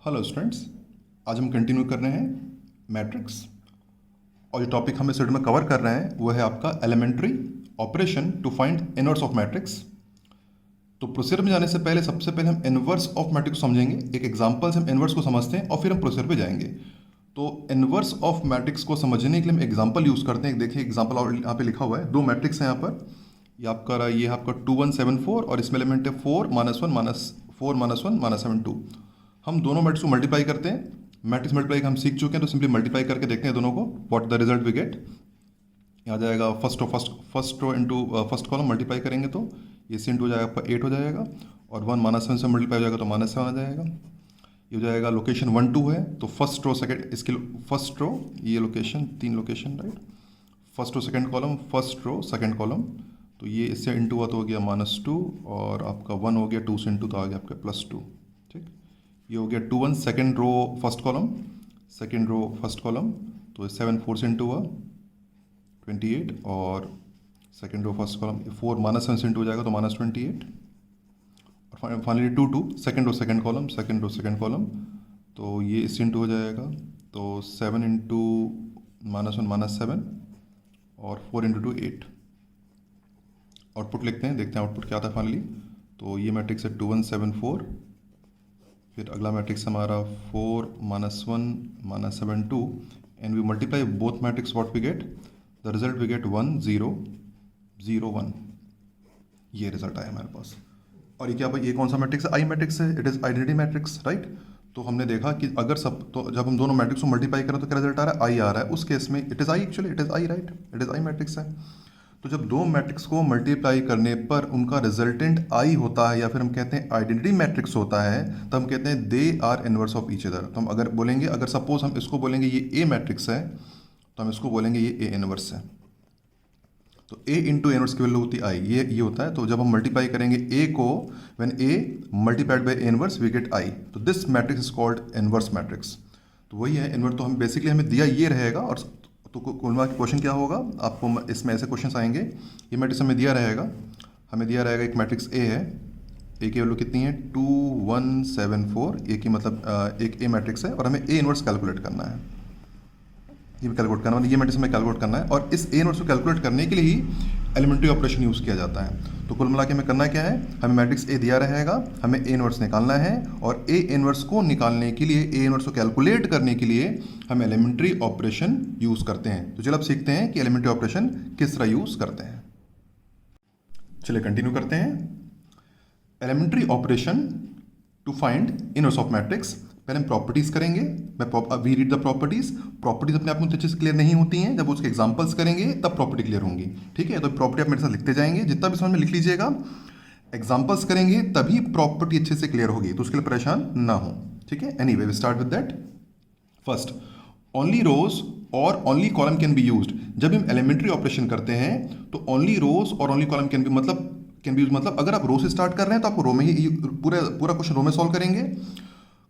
Hello students, आज हम continue कर रहे हैं मैट्रिक्स। और जो टॉपिक हम इस वीडियो में कवर कर रहे हैं वो है आपका elementary operation to find inverse of matrix. तो प्रोसीजर में जाने से पहले सबसे पहले हम इनवर्स ऑफ मैट्रिक्स को समझेंगे। एक एग्जांपल से हम इनवर्स को समझते हैं और फिर हम प्रोसीजर पे जाएंगे। तो इनवर्स ऑफ मैट्रिक्स को समझने के लिए हम एग्जाम्पल यूज़ करते हैं। देखिए एग्जाम्पल और यहाँ पे लिखा हुआ है, दो मैट्रिक्स हैं यहाँ पर। ये आपका 2 1 7 4 और इसमें एलिमेंट है 4 -1 -4 -1 -7 2। हम दोनों मैट्रिक्स को मल्टीप्लाई करते हैं। मैट्रिक्स मल्टीप्लाई हम सीख चुके हैं, तो सिंपली मल्टीप्लाई करके देखते हैं दोनों को, what the result we get. यहाँ जाएगा first row into first column multiply करेंगे तो ये से इंटू हो जाएगा आपका 8 हो जाएगा, और 1 -7 से मल्टीप्लाई हो जाएगा तो -7 आ जाएगा। ये हो जाएगा लोकेशन 1 2 है तो फर्स्ट रो सेकेंड, इसकी फर्स्ट रो ये location, 3 location right. First row second column, first row second column, तो ये इससे इंटू हुआ तो हो गया -2, और आपका 1 हो गया 2 से इंटू तो आ गया आपका +2। ठीक, ये हो गया 2 1 second row first column, second row first column, तो 7 4 से इंटू हुआ 28, और सेकेंड रो फर्स्ट कॉलम 4 -7 से इंटू हो जाएगा तो -28, और finally 2 2 second row second column, second row second column, तो ये इससे इंटू हो जाएगा तो 7 इंटू -1 -7, और 4 इंटू 2 8। आउटपुट लिखते हैं, देखते हैं आउटपुट क्या आता है फाइनली। तो ये मैट्रिक्स है 2 1 7 4, फिर अगला मैट्रिक्स हमारा 4 -1 -7 2, and we multiply both matrix, what we get the result we get 1 0 0 1। ये रिजल्ट आया हमारे पास। और ये क्या भाई, ये कौन सा मैट्रिक्स है? आई मैट्रिक्स है, it is identity matrix right. तो हमने देखा कि अगर तो जब हम दोनों मैट्रिक्स को मल्टीप्लाई करें तो क्या रिजल्ट आ रहा है? आई आ रहा है। उस केस में it is I, actually it is I right, it is I matrix है। तो जब दो मैट्रिक्स को मल्टीप्लाई करने पर उनका रिजल्टेंट आई होता है, या फिर हम कहते हैं आइडेंटिटी मैट्रिक्स होता है, तो हम कहते हैं they are inverse of each other. तो हम अगर बोलेंगे, अगर सपोज हम इसको बोलेंगे ये ए मैट्रिक्स है, तो हम इसको बोलेंगे ये ए इनवर्स है। तो ए इंटू इनवर्स की वैल्यू होती है आई, ये होता है। तो जब हम मल्टीप्लाई करेंगे ए को, when A multiplied by A inverse we get I, तो this matrix is called inverse matrix. तो वही है इनवर्स। तो हम बेसिकली हमें दिया ये रहेगा, और तो कुल मिला के क्वेश्चन क्या होगा आपको, इसमें ऐसे क्वेश्चन आएंगे। ये मैट्रिक्स हमें दिया रहेगा, एक मैट्रिक्स ए है, ए की वैल्यू कितनी है 2 1 7 4, ए की मतलब एक ए मैट्रिक्स है, और हमें ए इनवर्स कैलकुलेट करना है। ये कैलकुलेट करना, ये मैट्रिक्स हमें कैलकुलेट करना है, और इस ए इनवर्स को कैलकुलेट करने के लिए ही एलिमेंट्री ऑपरेशन यूज़ किया जाता है। तो कुल मिला के हमें करना क्या है, हमें मैट्रिक्स ए दिया रहेगा, हमें ए इनवर्स निकालना है, और ए इनवर्स को निकालने के लिए, ए इनवर्स को कैलकुलेट करने के लिए हम एलिमेंट्री ऑपरेशन यूज़ करते हैं। तो चलो अब सीखते हैं कि एलिमेंट्री ऑपरेशन किस तरह यूज़ करते हैं। चलिए कंटिन्यू करते हैं। Elementary operation to find inverse of matrix. पहले हम प्रॉपर्टीज़ करेंगे। We read the properties. Properties अपने आप में अच्छे से क्लियर नहीं होती हैं, जब उसके एग्जांपल्स करेंगे तब प्रॉपर्टी क्लियर होंगी। ठीक है, तो प्रॉपर्टी आप मेरे साथ लिखते जाएंगे, जितना भी समझ में लिख लीजिएगा। एग्जांपल्स करेंगे तभी प्रॉपर्टी अच्छे से क्लियर होगी, तो उसके लिए परेशान ना हो। ठीक है, anyway we start with that. First, only rows और only column can be used. जब हम एलिमेंट्री ऑपरेशन करते हैं तो ओनली रोज और only column can be use, मतलब अगर आप रो से स्टार्ट कर रहे हैं तो आपको रो में ही पूरा क्वेश्चन रो में सॉल्व करेंगे।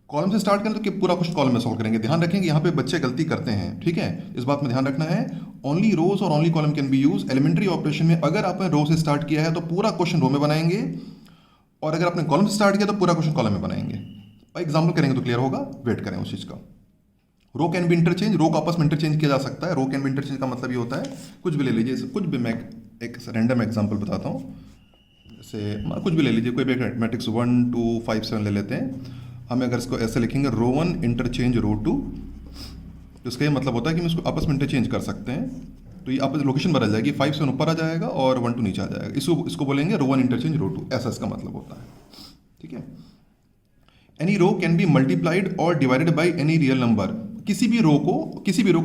कॉलम से स्टार्ट करें तो पूरा क्वेश्चन कॉलम में सॉल्व करेंगे। ध्यान रखेंगे, यहाँ पे बच्चे गलती करते हैं। ठीक है, इस बात में ध्यान रखना है। ओनली रोज और only column can be use. Elementary operation में अगर आपने रो से स्टार्ट किया है तो पूरा क्वेश्चन रो में बनाएंगे, और अगर आपने कॉलम से स्टार्ट किया तो पूरा क्वेश्चन कॉलम में बनाएंगे। एग्जाम्पल करेंगे तो क्लियर होगा, वेट करें उस चीज़ का। रो कैन बी इंटरचेंज, रो को आपस में इंटरचेंज किया जा सकता है। रो कैन बी इंटरचेंज का मतलब ये होता है, कुछ भी ले लीजिए, कुछ भी, मैं एक रैंडम एग्जाम्पल बताता हूँ। जैसे कुछ भी ले लीजिए, कोई भी मैट्रिक्स 1 2 5 7 ले लेते हैं। हमें अगर इसको ऐसे लिखेंगे रो 1 इंटरचेंज रो 2, तो इसका ये मतलब होता है कि हम इसको आपस में इंटरचेंज कर सकते हैं। तो ये आपस लोकेशन बदल जाएगी, 5 से ऊपर आ जाएगा और 1 2 नीचे आ जाएगा। इसको बोलेंगे रो 1 इंटरचेंज रो 2, ऐसा इसका मतलब होता है। ठीक है, any row can be multiplied और divided by any real number. किसी भी रो को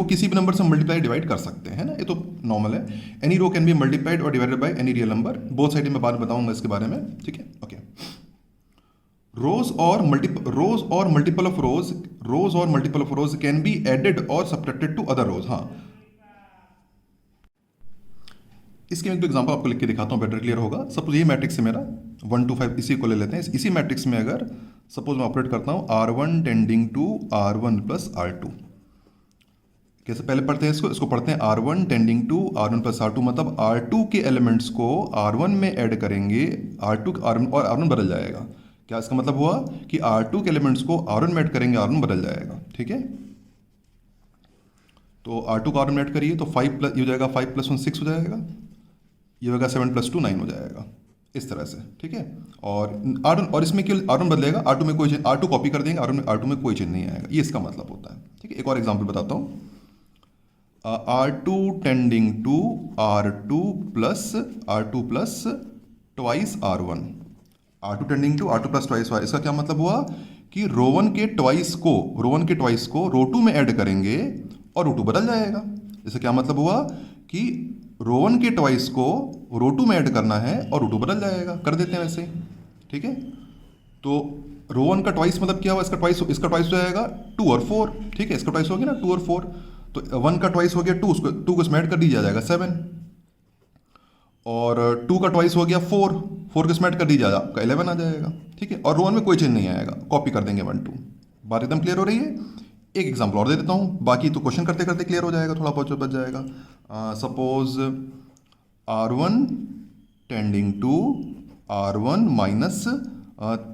किसी भी नंबर से मल्टीप्लाई डिवाइड कर सकते हैं ना, ये तो नॉर्मल है। Any row can be multiplied और divided by any real number. Both side में बाद बताऊंगा इसके बारे में। ठीक है, ओके। रोज और multiple of rows can be added और सब्ट्रैक्टेड टू अदर रोज। हाँ, इसके एक एग्जांपल आपको लिख के दिखाता हूँ, बेटर क्लियर होगा। सपोज ये मैट्रिक्स है मेरा 1 2 5, इसी को ले लेते हैं। इसी मैट्रिक्स में अगर सपोज मैं ऑपरेट करता हूँ R1 tending to R1 plus R2। कैसे पहले पढ़ते हैं इसको पढ़ते हैं R1 tending to R1 plus R2, मतलब R2 के एलिमेंट्स को R1 में ऐड करेंगे, R2 और R1 बदल जाएगा। क्या इसका मतलब हुआ कि R2 के एलिमेंट्स को R1 में ऐड करेंगे, R1 बदल जाएगा, ठीक है। तो R2 को R1 में ऐड करिए तो 5 प्लस ये हो जाएगा, 5 प्लस 1 6 हो जाएगा, ये होगा 7 प्लस 2 9 हो जाएगा, इस तरह से, ठीक है। और R1 और इसमें क्यों R1 बदलेगा, R2 में कोई चेंज, R2 कॉपी कर देंगे, R2 में कोई चेंज नहीं आएगा, ये इसका मतलब होता है, ठीक है। एक और एग्जांपल बताता हूँ। R2 tending to R2 plus twice R1, R2 tending to R2 plus twice R, इसका क्या मतलब हुआ कि रो 1 के ट्वाइस को रो 2 में ऐड करेंगे और रो 2 बदल जाएगा। इसका क्या मतलब हुआ कि रो 1 के ट्वाइस को रो 2 में ऐड करना है और रो 2 बदल जाएगा, कर देते हैं वैसे ही, ठीक है। तो रो 1 का ट्वाइस मतलब क्या हुआ, इसका ट्वाइस हो जाएगा 2 और 4, ठीक है, इसका ट्वाइस हो गया ना 2 और 4, तो 1 का ट्वाइस हो गया 2, उसको 2 को इसमें ऐड कर दिया जाएगा 7, और 2 का ट्वाइस हो गया 4 को इसमें ऐड कर दिया जाएगा आपका 11 आ जाएगा, ठीक है। और रो 1 में कोई चेंज नहीं आएगा, कॉपी कर देंगे 1 2। बात एकदम क्लियर हो रही है। एक एग्जाम्पल और दे देता हूँ, बाकी तो क्वेश्चन करते करते क्लियर हो जाएगा, थोड़ा बहुत जो बच जाएगा। Suppose R1 tending to R1 minus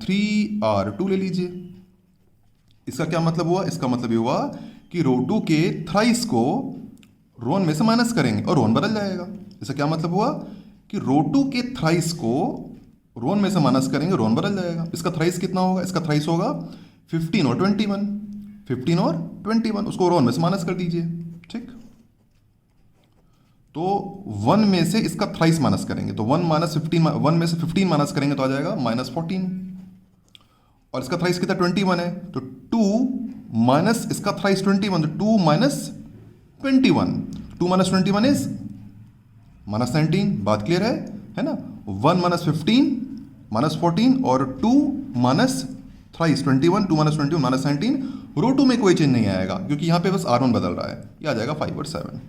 3R2 ले लीजिए। इसका क्या मतलब हुआ, इसका मतलब ये हुआ कि रो 2 के थ्राइस को रो 1 में से माइनस करेंगे और रो 1 बदल जाएगा। इसका क्या मतलब हुआ कि रो 2 के थ्राइस को रो 1 में से माइनस करेंगे, रो 1 बदल जाएगा। इसका थ्राइस कितना होगा, इसका थ्राइस होगा 15 और 21, 15 और 21, उसको रो 1 में से माइनस कर दीजिए, ठीक। तो 1 में से इसका थ्राइस माइनस करेंगे तो 1 में से 15 माइनस करेंगे तो आ जाएगा -14, और इसका थ्राइस कितना 21 है, तो 2 माइनस इसका थ्राइस 21, तो 2 माइनस 21, 2 माइनस 21 इज -19। बात क्लियर है ना। 1 माइनस 15 -14 और 2 माइनस थ्राइस 21, 2 माइनस 21 -19। रो 2 में कोई चेंज नहीं आएगा क्योंकि यहाँ पे बस R1 बदल रहा है, ये आ जाएगा 5 और 7।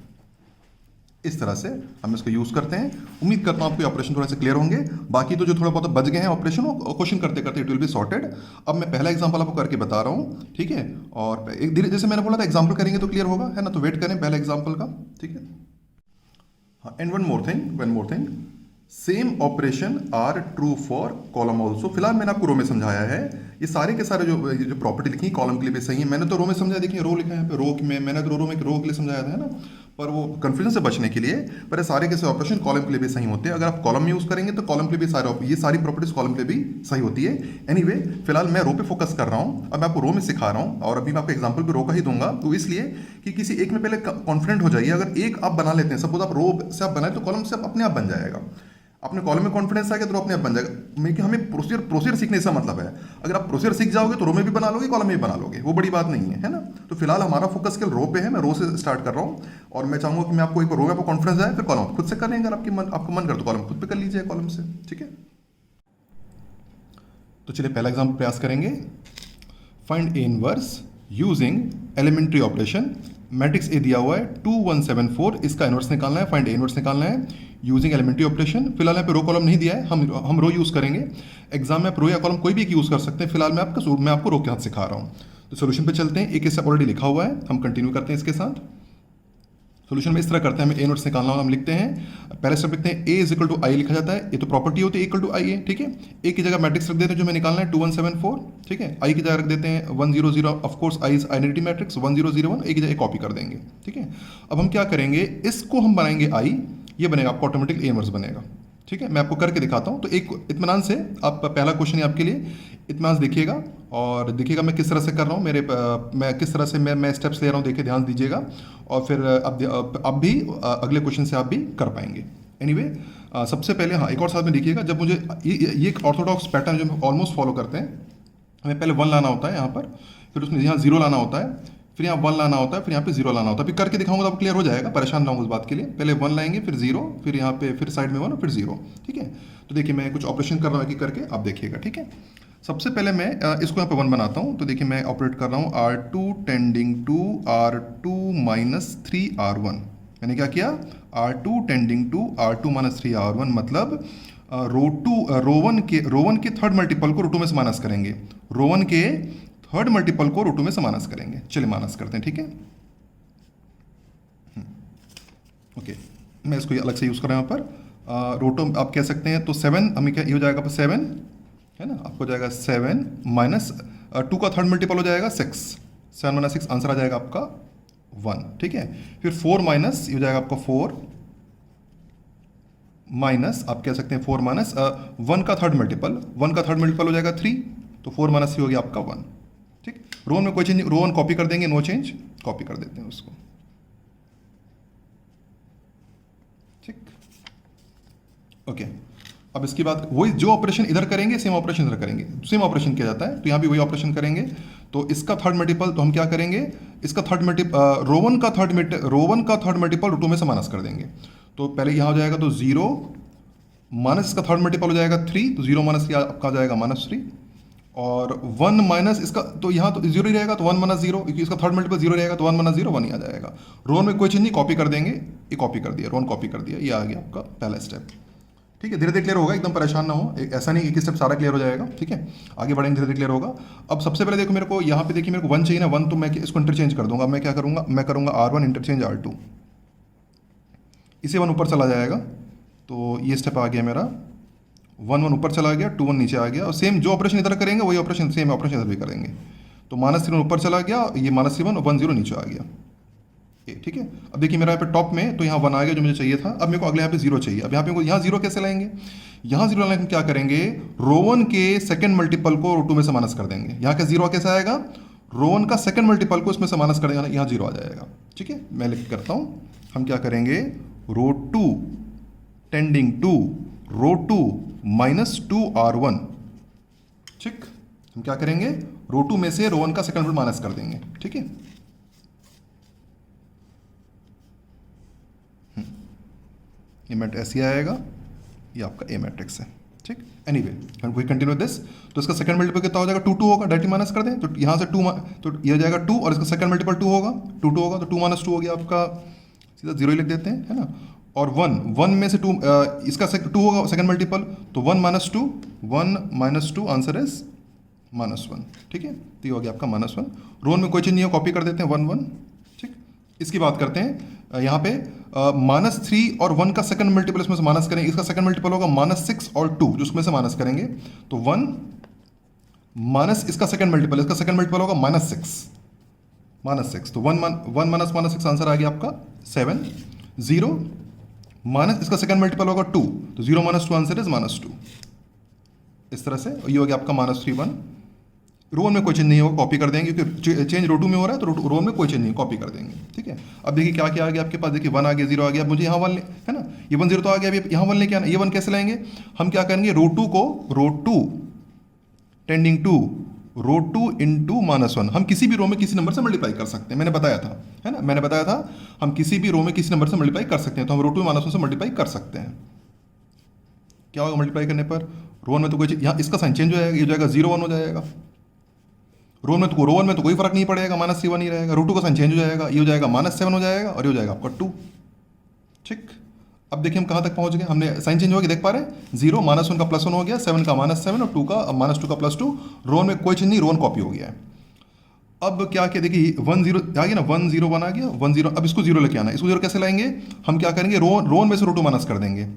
इस तरह से हम इसको यूज़ करते हैं। उम्मीद करता हूँ आपको ऑपरेशन थोड़ा से क्लियर होंगे। बाकी तो जो थोड़ा बहुत बच गए हैं ऑपरेशन, वो क्वेश्चन करते करते इट विल बी सॉर्टेड। अब मैं पहला एग्जांपल आपको करके बता रहा हूँ, ठीक है। और एक धीरे जैसे मैंने बोला था एग्जांपल करेंगे तो क्लियर होगा, है ना। तो वेट करें पहले एग्जांपल का, ठीक है। हाँ, and one more thing, same operation are true for column also. फिलहाल मैंने आपको रो में समझाया है, ये सारे के सारे जो प्रॉपर्टी लिखी कॉलम के लिए भी सही है। मैंने तो रो में समझाया, देखिए रो लिखा है यहाँ पे, रो में मैंने तो रो में रो के लिए समझाया था, है ना। पर वो कंफ्यूजन से बचने के लिए, पर सारे के सारे ऑपरेशन कॉलम के लिए भी सही होते हैं। अगर आप कॉलम यूज करेंगे तो कॉलम के लिए भी ये सारी प्रॉपर्टीज कॉलम के लिए भी सही होती है। एनीवे, फिलहाल मैं रो पे फोकस कर रहा हूँ, अब मैं आपको रो में सिखा रहा हूँ, और अभी मैं आपको एग्जांपल भी रो का ही दूंगा। तो इसलिए कि किसी एक में पहले कॉन्फिडेंट हो जाइए। अगर एक आप बना लेते हैं, सपोज आप रो से आप बनाए तो कॉलम से अपने आप बन जाएगा। अपने कॉलम में कॉन्फिडेंस आ गया तो अपने आप बन जाएगा। मेरे हमें प्रोसीजर सीखने से मतलब है। अगर आप प्रोसीजर सीख जाओगे तो रो में भी बना लोगे, कॉलम में भी बना लोगे, वो बड़ी बात नहीं है ना। तो फिलहाल हमारा फोकस केवल रो पे है। मैं रो से स्टार्ट कर रहा हूँ, और मैं चाहूंगा कि मैं आपको एक रो में आपको कॉन्फिडेंस आए, फिर कॉलम खुद से करेंगे। अगर आपको मन कर तो कॉलम खुद पे कर लीजिए कॉलम से, ठीक है। तो चलिए पहला एग्जाम्पल प्रयास करेंगे। Find A inverse using elementary operation. Matrix A दिया हुआ है 2 1 7 4, इसका इनवर्स निकालना है, फाइंड ए इनवर्स निकालना है यूजिंग एलिमेंट्री ऑपरेशन। फिलहाल यहाँ पे रो कॉलम नहीं दिया है, हम रो यूज करेंगे। एग्जाम में आप रो या कॉलम कोई भी एक यूज कर सकते हैं। फिलहाल मैं आपको रो के हाथ सिखा रहा हूँ। तो सोल्यूशन पे चलते हैं। एक स्टेप ऑलरेडी लिखा हुआ है, हम कंटिन्यू करते हैं इसके साथ। सोल्यूशन में इस तरह करते हैं, हमें ए इनवर्स निकालना होगा। हम लिखते हैं, पहले स्टेप लिखते हैं, ए इज इक्वल टू आई लिखा जाता है। ये तो प्रॉपर्टी होती है इक्वल टू आई है, ठीक है। ए की जगह मैट्रिक्स रख देते हैं जो हमें निकालना है 2 1 7 4, ठीक है। आई की जगह रख देते हैं 1 0 0, of course I is identity matrix 1 0 0 1, ए की जगह कॉपी कर देंगे, ठीक है। अब हम क्या करेंगे, इसको हम बनाएंगे आई, ये बनेगा आपको ऑटोमेटिक ए इनवर्स बनेगा, ठीक है। मैं आपको करके दिखाता हूँ। तो एक इत्मीनान से आप पहला क्वेश्चन है आपके लिए, इत्मीनान से देखिएगा और देखिएगा मैं किस तरह से कर रहा हूँ। मैं किस तरह से मैं स्टेप्स ले रहा हूँ, देखिए ध्यान दीजिएगा। और फिर अब भी अगले क्वेश्चन से आप भी कर पाएंगे। एनीवे, सबसे पहले हाँ एक और साथ में देखिएगा। जब मुझे ये एक ऑर्थोडॉक्स पैटर्न जो हम ऑलमोस्ट फॉलो करते हैं, हमें पहले 1 लाना होता है यहाँ पर, फिर उसमें यहाँ 0 लाना होता है, फिर यहाँ 1 लाना होता है, फिर यहाँ पे 0 लाना होता है। फिर करके दिखाऊंगा तो आपको क्लियर हो जाएगा, परेशान ना हो उस बात के लिए। पहले 1 लाएंगे, फिर 0, फिर यहाँ पे फिर साइड में 1 और फिर 0, ठीक है। तो देखिए मैं कुछ ऑपरेशन कर रहा हूँ कि करके आप देखिएगा, ठीक है। सबसे पहले मैं इसको यहाँ पे 1 बनाता हूँ। तो देखिए मैं ऑपरेट कर रहा हूँ R2 tending to R2 minus 3R1। मैंने क्या किया, R2 tending to R2 minus 3R1, मतलब रो वन के थर्ड मल्टीपल को रो 2 में से माइनस करेंगे, रो 1 के थर्ड मल्टीपल को रो 2 में से माइनस करेंगे। चलिए माइनस करते हैं, ठीक है। ओके, मैं इसको अलग से यूज़ कर रहा हूँ यहाँ पर। रो 2 आप कह सकते हैं, तो 7 हमें क्या ये हो जाएगा 7 है ना, आपको हो जाएगा 7 माइनस 2 का थर्ड मल्टीपल हो जाएगा 6, 7 माइनस 6 आंसर आ जाएगा आपका 1, ठीक है। फिर 4 माइनस ये हो जाएगा आपका 4 माइनस आप कह सकते हैं 4 माइनस 1 का थर्ड मल्टीपल, 1 का थर्ड मल्टीपल हो जाएगा 3, तो 4 माइनस 3 हो गया आपका 1, ठीक। रो में कोई चेंज, रो 1 कॉपी कर देंगे, नो चेंज, कॉपी कर देते हैं उसको, ठीक, ओके। अब इसके बाद वही जो ऑपरेशन इधर करेंगे सेम ऑपरेशन इधर करेंगे, सेम ऑपरेशन किया जाता है, तो यहाँ भी वही ऑपरेशन करेंगे। तो इसका थर्ड मल्टीपल तो हम क्या करेंगे, इसका थर्ड मल्टीपल रो वन का थर्ड मल्टीपल रो 2 में से माइनस कर देंगे। तो पहले यहाँ हो जाएगा तो 0 माइनस इसका थर्ड मल्टीपल हो जाएगा 3, तो 0 माइनस आपका आ जाएगा -3, और 1 माइनस इसका तो यहाँ तो 0 ही रहेगा, तो 1 माइनस 0, क्योंकि इसका थर्ड मल्टीपल 0 रहेगा, तो 1 माइनस 0 1 ही आ जाएगा। रो में कोई चेंज नहीं, कॉपी कर देंगे, ये कॉपी कर दिया, रो कॉपी कर दिया, ये आ गया आपका पहला स्टेप, ठीक है। धीरे धीरे क्लियर होगा, एकदम परेशान ना हो, ऐसा नहीं एक स्टेप सारा क्लियर हो जाएगा, ठीक है। आगे बढ़ेंगे, धीरे धीरे क्लियर होगा। अब सबसे पहले देखो मेरे को यहाँ पे देखिए, मेरे को 1 चाहिए ना, 1 तो मैं इसको इंटरचेंज कर दूंगा। मैं क्या करूँगा, मैं करूँगा R1 इंटरचेंज R2, इसे 1 ऊपर चला जाएगा, तो ये स्टेप आ गया मेरा, 1 ऊपर चला गया, 2 1 नीचे आ गया, और सेम जो ऑपरेशन इधर करेंगे वही ऑपरेशन सेम ऑपरेशन इधर भी करेंगे। तो -3 ऊपर चला गया, ये -3 1 0 नीचे आ गया, ये ठीक है। अब देखिए मेरा यहाँ पे टॉप में तो यहाँ 1 आ गया जो मुझे चाहिए था। अब मेरे को अगले यहाँ पे 0 चाहिए। अब यहाँ पे यहाँ 0 कैसे लाएंगे, यहाँ 0 लाने क्या करेंगे, रो 1 के सेकंड मल्टीपल को रो 2 में से माइनस कर देंगे। यहाँ का 0 कैसे आएगा, रो 1 का सेकंड मल्टीपल को इसमें से माइनस कर देंगे, यहाँ 0 आ जाएगा, ठीक है। मैं लिख करता हूँ, हम क्या करेंगे, रो 2 टेंडिंग टू रो 2 -2 R1, ठीक। हम क्या करेंगे, रो 2 में से रो 1 का सेकंड मल्टीपल माइनस कर देंगे, ठीक है। ये मैट ऐसे आएगा, ये आपका ए मैट्रिक्स है, ठीक। Anyway we continue this. तो इसका सेकंड मल्टीपल कितना हो जाएगा, 2 2 होगा, डायरेक्टली माइनस कर दें, तो यहाँ से 2 तो ये हो जाएगा 2, और इसका सेकंड मल्टीपल 2 होगा, 2 2 होगा, तो 2 -2 हो गया आपका, सीधा 0 ही लिख देते हैं, है ना। और 1 में से 2 इसका 2 होगा सेकंड मल्टीपल, तो 1 - 2 आंसर इज -1, ठीक है। तो ये हो गया आपका -1। रो में कोई चीज़ नहीं है, कॉपी कर देते हैं 1 1, ठीक। इसकी बात करते हैं यहाँ पे -3 और 1 का सेकंड मल्टीपल इसमें से माइनस करेंगे, इसका सेकंड मल्टीपल होगा -6 और 2, जो उसमें से माइनस करेंगे, तो 1 माइनस इसका सेकंड मल्टीपल, इसका सेकंड मल्टीपल होगा -6, तो 1 -6 आंसर आ गया आपका 7, 0 माइनस इसका सेकंड मल्टीपल होगा 2, तो 0 - 2 आंसर इज -2, इस तरह से। ये हो गया आपका -3 1। रो में कोई चेंज नहीं होगा, कॉपी कर देंगे, क्योंकि चेंज रो 2 में हो रहा है, तो रो में कोई चेंज नहीं, कॉपी कर देंगे, ठीक है। अब देखिए क्या क्या आ गया आपके पास, देखिए 1 आ गया, 0 आ गया, मुझे यहाँ 1 है ना, ये 1 0 तो आ गया, अभी यहाँ 1 लेके आना, ये 1 कैसे लाएंगे, हम क्या करेंगे, रो 2 को रो 2 टेंडिंग टू रो 2 इंटू -1, हम किसी भी रो में किसी नंबर से मल्टीप्लाई कर सकते हैं, मैंने बताया था, है ना, मैंने बताया था हम किसी भी रो में किसी नंबर से मल्टीप्लाई कर सकते हैं, तो हम रो 2 -1 से मल्टीप्लाई कर सकते हैं। क्या होगा मल्टीप्लाई करने पर, रो 1 में तो कोई यहाँ इसका साइन चेंज हो जाएगा, ये हो जाएगा 0 1 हो जाएगा, रो 1 में तो कोई फर्क नहीं पड़ेगा, -3 1 ही रहेगा, रो 2 का साइन चेंज हो जाएगा, ये हो जाएगा -7 हो जाएगा, और ये हो जाएगा आपका 2, ठीक। अब देखिए हम कहाँ तक पहुँच गए, हमने साइन चेंज हो गया, देख पा रहे हैं, 0 -1 का +1 हो गया, 7 का -7 और 2 का -2 का +2, रो में कोई चेंज नहीं, रो 1 कॉपी हो गया है। अब क्या क्या देखिए 1 0 आ गया ना, 1 0 1 आ गया, 1 0, अब इसको 0 लेके आना है, इसको 0 कैसे लाएंगे, हम क्या करेंगे, रो 1 में से रो 2 माइनस कर देंगे,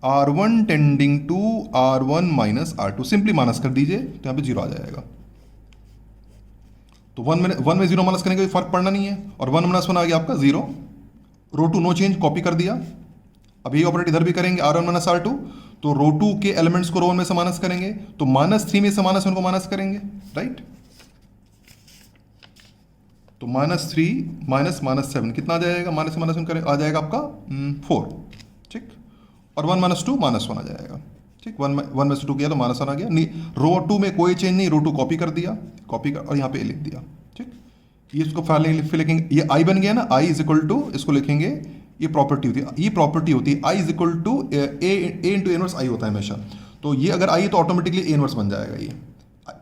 R1 tending to R1 - R2, simply minus कर दीजिए, तो यहाँ पे 0 आ जाएगा। तो 1 में 0 माइनस करने का कोई फर्क पड़ना नहीं है, और 1 - 1 आ गया आपका 0, रो 2 नो चेंज, कॉपी कर दिया। अब ये ऑपरेट इधर भी करेंगे, R1 - R2, तो रो 2 के एलिमेंट्स को रो 1 में से माइनस करेंगे, तो -3 में से -1 को माइनस करेंगे, राइट। तो -3 -7 कितना आ जाएगा, -1 करें आ जाएगा आपका 4, ठीक। और 1 - 2 -1 आ जाएगा, ठीक। 1 में से 2 किया तो -1 आ गया, नहीं रो 2 में कोई चेंज नहीं, रो 2 कॉपी कर दिया, कॉपी कर, और यहाँ पे ए लिख दिया, ठीक। ये इसको फिर लिखेंगे, ये आई बन गया ना, आई इज इक्वल टू, इसको लिखेंगे, ये प्रॉपर्टी होती है, ये प्रॉपर्टी होती है, I is equal to A into inverse I होता है हमेशा, तो ये अगर आई है तो ऑटोमेटिकली ए इनवर्स बन जाएगा। ये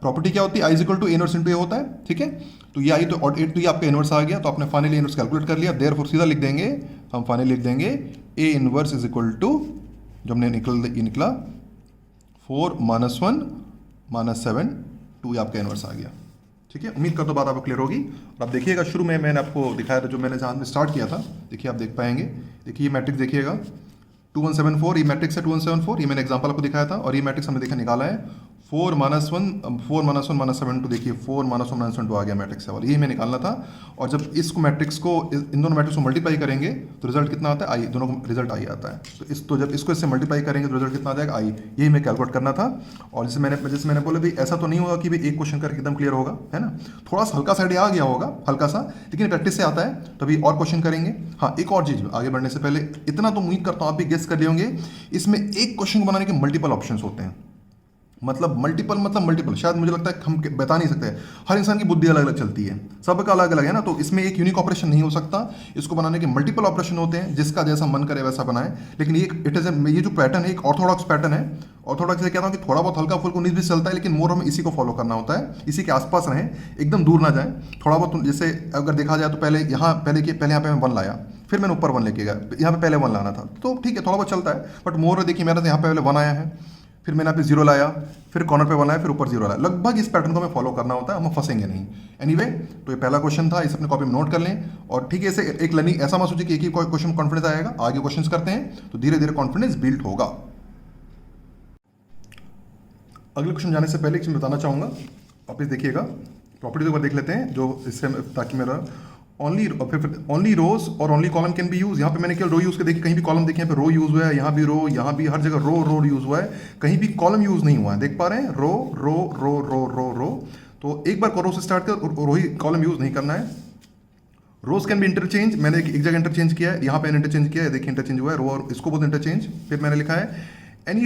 प्रॉपर्टी क्या होती है, I is equal to A inverse into A होता है, ठीक है। तो ये आई तो ये आपका इनवर्स आ गया, तो आपने फाइनली इनवर्स कैलकुलेट कर लिया, देयरफॉर सीधा लिख देंगे, हम फाइनली लिख देंगे A inverse is equal to, जो हमने निकला 4 -1 -7 2, ये आपका इनवर्स आ गया, ठीक है। उम्मीद करता हूँ बात आपको क्लियर होगी। और आप देखिएगा, शुरू में मैंने आपको दिखाया था, जो मैंने जहाँ में स्टार्ट किया था, देखिए आप देख पाएंगे, देखिए ये मैट्रिक्स देखिएगा 2174, ये मैट्रिक्स है 2174, ये मैंने एग्जांपल आपको दिखाया था, और ये मैट्रिक्स हमने देखा निकाला है 4 माइनस वन, 4 - 1 - 7 2, देखिए 4 - 1 - 7 2 आ गया मैट्रिक्स का वाला, यही हमें निकालना था। और जब इसको मैट्रिक्स को इन दोनों मैट्रिक्स को मल्टीप्लाई करेंगे तो रिजल्ट कितना आता है, आई, दोनों को रिजल्ट आई आता है। तो जब इसको इससे मल्टीप्लाई करेंगे तो रिजल्ट कितना आ जाएगा, आई, यही हमें कैलकुलेट करना था। और जैसे मैंने बोला भाई ऐसा तो नहीं होगा कि भाई एक क्वेश्चन करके एकदम क्लियर होगा, है ना, थोड़ा सा हल्का सा आइडिया आ गया होगा, हल्का सा, लेकिन प्रैक्टिस से आता है। तो अभी और क्वेश्चन करेंगे। हाँ, एक और चीज़ आगे बढ़ने से पहले इतना तो उम्मीद करता हूँ आप भी गेस कर लिए होंगे, इसमें एक क्वेश्चन को बनाने के मल्टीपल ऑप्शंस होते हैं। मतलब मल्टीपल शायद मुझे लगता है हम बता नहीं सकते, हर इंसान की बुद्धि अलग अलग चलती है, सबका अलग अलग है ना, तो इसमें एक यूनिक ऑपरेशन नहीं हो सकता, इसको बनाने के मल्टीपल ऑपरेशन होते हैं, जिसका जैसा मन करे वैसा बनाए। लेकिन ये जो पैटर्न है एक ऑर्थोडॉक्स पैटर्न है। ऑर्थोडॉक्स से कहता हूँ कि थोड़ा बहुत हल्का फुल्का 19-20 चलता है, लेकिन मोर हमें इसी को फॉलो करना होता है, इसी के आसपास रहें, एकदम दूर ना जाएं। थोड़ा बहुत जैसे अगर देखा जाए तो पहले यहाँ पे मैं 1 लाया, फिर मैंने ऊपर 1 लेके गया, यहाँ पे पहले 1 लाना था, तो ठीक है थोड़ा बहुत चलता है। बट मोर देखिए मेरा तो यहाँ पे पहले 1 आया है, फिर मैंने यहाँ पे 0 लाया, फिर कॉर्नर पे 1 लाया, फिर ऊपर 0 लाया। लगभग इस पैटर्न को हमें फॉलो करना होता है, हम फंसेंगे नहीं। एनीवे, तो ये पहला क्वेश्चन था, इसे अपने कॉपी में नोट कर लें। और ठीक है, इसे एक लर्निंग ऐसा मत सोचिए कि एक ही क्वेश्चन कॉन्फिडेंस आएगा, आगे क्वेश्चंस करते हैं तो धीरे धीरे कॉन्फिडेंस बिल्ड होगा। अगले क्वेश्चन जाने से पहले एक चीज बताना चाहूँगा, आप इस देखिएगा, प्रॉपर्टीज एक बार देख लेते हैं, जो इससे ताकि मेरा ओनली रोज और only column can be use. यहाँ पे मैंने केवल रो यूज के देखिए, कहीं भी कॉलम देखे, यहाँ पे रो यूज हुआ है, यहाँ भी रो, यहाँ भी, हर जगह रो यूज हुआ है, कहीं भी कॉलम यूज नहीं हुआ है, देख पा रहे हैं, रो रो रो रो रो रो। तो एक बार रो से स्टार्ट कर, रो ही कॉलम यूज नहीं करना है। रोज कैन बी इंटरचेंज, मैंने एक जगह इंटरचेंज किया है, यहाँ पे इंटरचेंज किया है, देखिए इंटरचेंज हुआ है, रो और इसको बोलते इंटरचेंज। फिर मैंने लिखा है any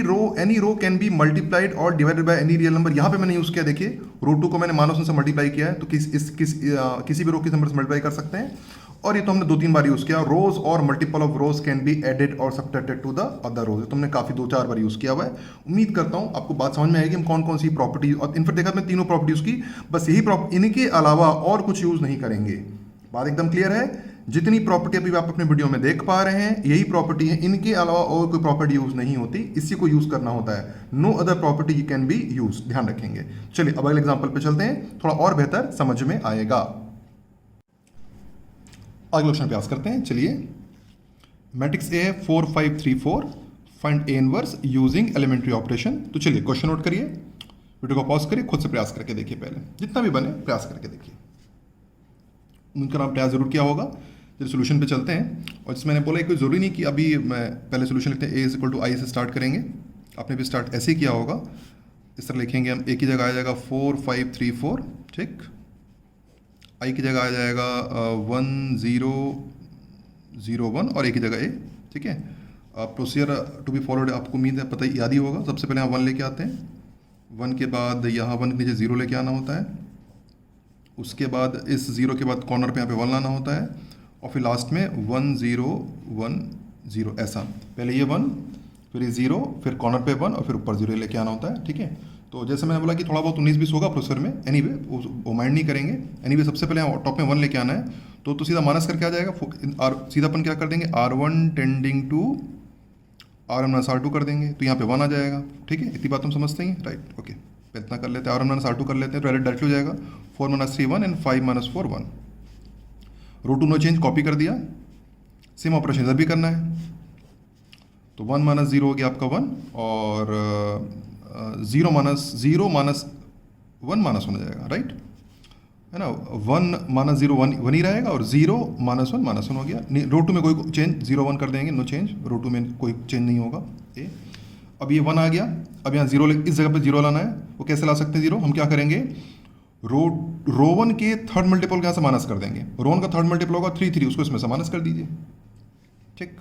row can be multiplied और divided by any real number. यहाँ पे मैंने यूज किया, देखिए रो 2 को मैंने -1 से मल्टीप्लाई किया है, तो किसी भी रो के नंबर से मल्टीप्लाई कर सकते हैं। और ये तो हमने 2-3 बार यूज किया। रोज और multiple of rows can be added और subtracted to the other rows, तुमने काफी 2-4 बार यूज किया हुआ है। उम्मीद करता हूँ आपको बात समझ में आएगी, हम कौन कौन सी प्रॉपर्टी, और इनफेक्ट देखा मैं तीनों प्रॉपर्टीज की, बस यही इनके अलावा और कुछ यूज नहीं करेंगे। बात एकदम क्लियर है, जितनी प्रॉपर्टी अभी आप अपने वीडियो में देख पा रहे हैं यही प्रॉपर्टी है, इनके अलावा और कोई प्रॉपर्टी यूज नहीं होती, इसी को यूज करना होता है। No other property can be use, ध्यान रखेंगे। चलिए अब अगले एग्जांपल पे चलते हैं, थोड़ा और बेहतर समझ में आएगा। अगले क्वेश्चन प्रयास करते हैं। चलिए, मैट्रिक्स ए है 4 5 3 4, फाइंड ए इनवर्स यूजिंग एलिमेंट्री ऑपरेशन। तो चलिए क्वेश्चन नोट करिए, वीडियो को पॉज करिए, खुद से प्रयास करके देखिए, पहले जितना भी बने प्रयास करके देखिए, उनका नाम प्रयास जरूर किया होगा। चलिए सोल्यूशन पे चलते हैं। और जिसमें मैंने बोला कोई ज़रूरी नहीं कि अभी मैं पहले सोल्यूशन लिखते हैं, A is equal to I से स्टार्ट करेंगे, आपने भी स्टार्ट ऐसे ही किया होगा। इस तरह लिखेंगे हम, एक ही जगह आ जाएगा 4 5 3 4, ठीक, आई की जगह आ जाएगा 1 0 0 1, और एक ही जगह ए, ठीक है। प्रोसीजर टू बी फॉलोड आपको उम्मीद है पता ही याद ही होगा। सबसे पहले हम 1 लेके आते हैं, 1 के बाद यहाँ 1 के नीचे 0 लेके आना होता है, उसके बाद इस 0 के बाद कॉर्नर पे यहाँ पे 1 लाना होता है, और फिर लास्ट में 1 0 1 0, ऐसा पहले ये 1, फिर ये 0, फिर कॉर्नर पे 1, और फिर ऊपर 0 लेके आना होता है, ठीक है। तो जैसे मैंने बोला कि थोड़ा बहुत 19-20 होगा प्रोसेसर में, एनीवे वो माइंड नहीं करेंगे। एनीवे सबसे पहले टॉप में 1 लेके आना है, तो सीधा माइनस करके आ जाएगा, सीधा अपन क्या कर देंगे, R1 tending to R1 - R2 कर देंगे, तो यहाँ पे 1 आ जाएगा, ठीक है। इतनी बात हम समझते हैं, राइट, ओके। इतना कर लेते हैं, R1 - R2 कर लेते हैं, तो डायरेक्ट हो जाएगा 4 - 3 1 and 5 - 4 1। Row two no change, copy कर दिया, सेम ऑपरेशन इधर भी करना है, तो 1 - 0 हो गया आपका 1, और 0 - 1 माइनस होने जाएगा, राइट, है ना। 1 - 0 1 ही रहेगा, और 0 - 1 हो गया। रो टू में कोई चेंज, 0 1 कर देंगे, नो चेंज, रो टू में कोई चेंज नहीं होगा। ए, अब ये 1 आ गया, अब यहाँ 0 इस जगह पे 0 लाना है, वो कैसे ला सकते हैं 0, हम क्या करेंगे, रो 1 के थर्ड मल्टीपल यहाँ से माइनस कर देंगे, रो 1 का थर्ड मल्टीपल होगा 3 3, उसको इसमें से माइनस कर दीजिए, ठीक।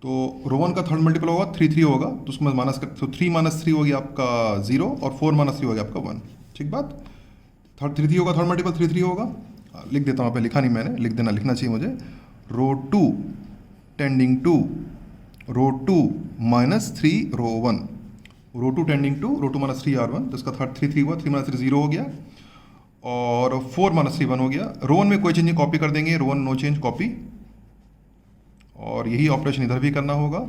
तो रो 1 का थर्ड मल्टीपल होगा 3 3 होगा, तो उसमें माइनस कर, तो 3 - 3 हो गया आपका 0, और 4 - 3 हो गया आपका 1, ठीक बात। थर्ड 3 3 होगा, थर्ड मल्टीपल 3 3 होगा, लिख देता हूँ, पे लिखा नहीं मैंने, लिख देना, लिखना चाहिए मुझे। Row 2 tending to row 2 - 3 row 1, row 2 tending to row 2 - 3 R1, तो इसका थर्ड 3 3 हुआ, 3 - 3 0 हो गया, और 4 - 3 1 हो गया। रो 1 में कोई चेंज नहीं, कॉपी कर देंगे, रो 1 नो चेंज, कॉपी, और यही ऑपरेशन इधर भी करना होगा।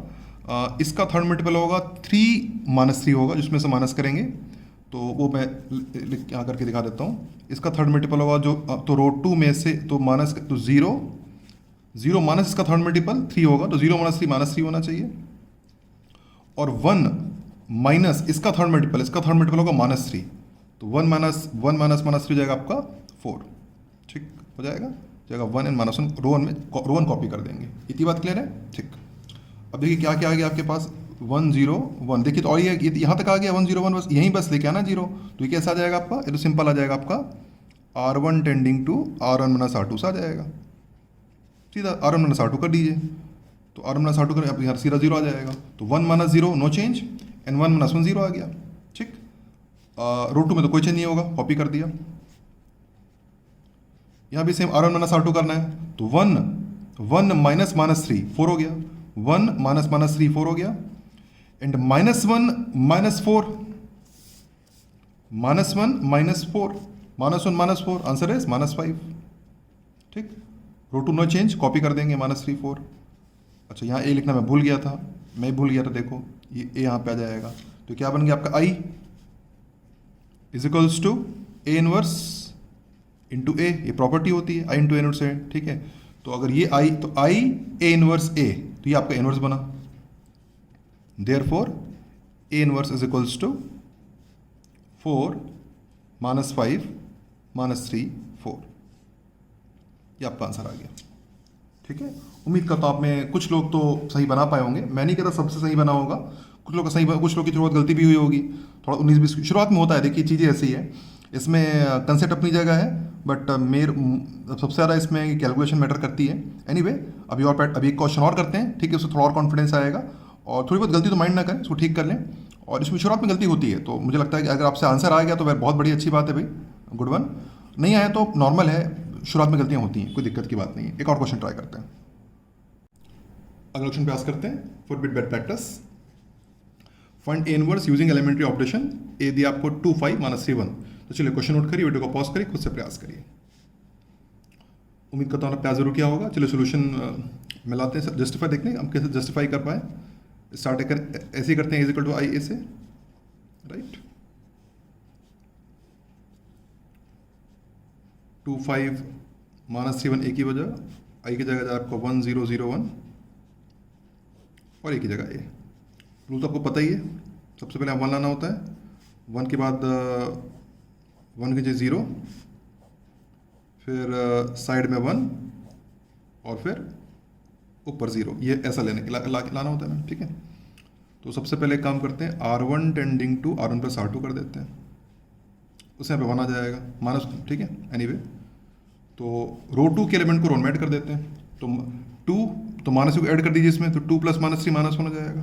इसका थर्ड मल्टीपल होगा 3 - 3 होगा, जिसमें से माइनस करेंगे, तो वो मैं यहाँ करके दिखा देता हूँ। इसका थर्ड मल्टीपल होगा जो, तो रो 2 में से तो माइनस, तो 0 इसका थर्ड मल्टीपल 3 होगा, तो 0 - 3 -3 होना चाहिए, और 1 माइनस इसका थर्ड मल्टीपल होगा -3, तो 1 माइनस -3 हो जाएगा आपका 4। ठीक हो जाएगा 1 एंड -1 रो वन कॉपी कर देंगे। इतनी बात क्लियर है? ठीक। अब देखिए क्या क्या आ गया आपके पास 1 0 1, देखिए तो और ये यहाँ तक आ गया 1 0 1, बस यहीं बस लेके आना 0, तो ये कैसा आ जाएगा आपका, ये तो सिंपल आ जाएगा आपका R1 tending to R1 minus R2 से आ जाएगा, सीधा R1 माइनस R2 कर दीजिए, तो R1 माइनस R2 कर, अब यहाँ सीधा 0 आ जाएगा, तो 1 minus 0 no change and 1 minus 1 0 आ गया। ठीक, रो 2 में तो कोई चेंज नहीं होगा, कॉपी कर दिया। यहाँ भी सेम R1 माइनस R2 करना है, तो 1 माइनस -3 4 हो गया, 1 माइनस -3 4 हो गया, एंड -1 -4 -1 -4 आंसर इज -5। ठीक, रो 2 नो चेंज, कॉपी कर देंगे -3 4। अच्छा यहाँ ए लिखना मैं भूल गया था, देखो ये ए यहाँ पे आ जाएगा, तो क्या बन गया आपका I is equals to A inverse into A, ये प्रॉपर्टी होती है I into A inverse A. ठीक है, तो अगर ये I तो I A इनवर्स ए, तो ये आपका इनवर्स बना, therefore A inverse is equals to 4 -5 -3 4, ये आपका आंसर आ गया। ठीक है, उम्मीद करता हूँ आप में कुछ लोग तो सही बना पाए होंगे, मैं नहीं कहता सबसे सही बना होगा, कुछ लोग का सही, कुछ लोग की थोड़ी बहुत गलती भी हुई होगी, थोड़ा 19-20 शुरुआत में होता है। देखिए चीज़ें ऐसी है, इसमें कंसेप्ट अपनी जगह है, बट सबसे ज़्यादा इसमें कैलकुलेशन मैटर करती है। एनीवे अभी एक क्वेश्चन और करते हैं, ठीक है, उससे थोड़ा और कॉन्फिडेंस आएगा, और थोड़ी बहुत गलती तो माइंड ना करें, उसको ठीक कर लें। और इसमें शुरुआत में गलती होती है, तो मुझे लगता है कि अगर आपसे आंसर आ गया तो वह बहुत बड़ी अच्छी बात है भाई, गुड वन। नहीं आया तो नॉर्मल है, शुरुआत में गलतियाँ होती हैं, कोई दिक्कत की बात नहीं है। एक और क्वेश्चन ट्राई करते हैं, अगला क्वेश्चन प्रयास करते हैं for better practice. Find A inverse using elementary operation. A दिया आपको 2 5 -3 1। तो चलिए क्वेश्चन नोट करिए, वीडियो को पॉज करिए, खुद से प्रयास करिए। उम्मीद करता हूँ प्रयास जरूर किया होगा। चलिए सोल्यूशन मिलाते हैं, जस्टिफाई देखते हैं हम कैसे जस्टिफाई कर पाए। स्टार्ट कर ऐसे ही करते हैं, इज इक्वल टू आई ए से, राइट। 2 5 -3 1 ए की वजह, आई की जगह आपको 1 0 0 1 और ए की जगह ए। रूल तो आपको पता ही है, सबसे पहले 1 लाना होता है, 1 के बाद 1 की जगह 0, फिर साइड में 1 और फिर ऊपर 0, ये ऐसा लाना होता है ना। ठीक है, तो सबसे पहले काम करते हैं, R1 tending to R1 plus R2 कर देते हैं, उससे यहाँ पे 1 आ जाएगा माइनस। ठीक है, एनीवे तो रो 2 के एलिमेंट को रो में ऐड कर देते हैं, तो 2 तो माइनस को ऐड कर दीजिए इसमें, तो 2 + -3 -1 हो जाएगा,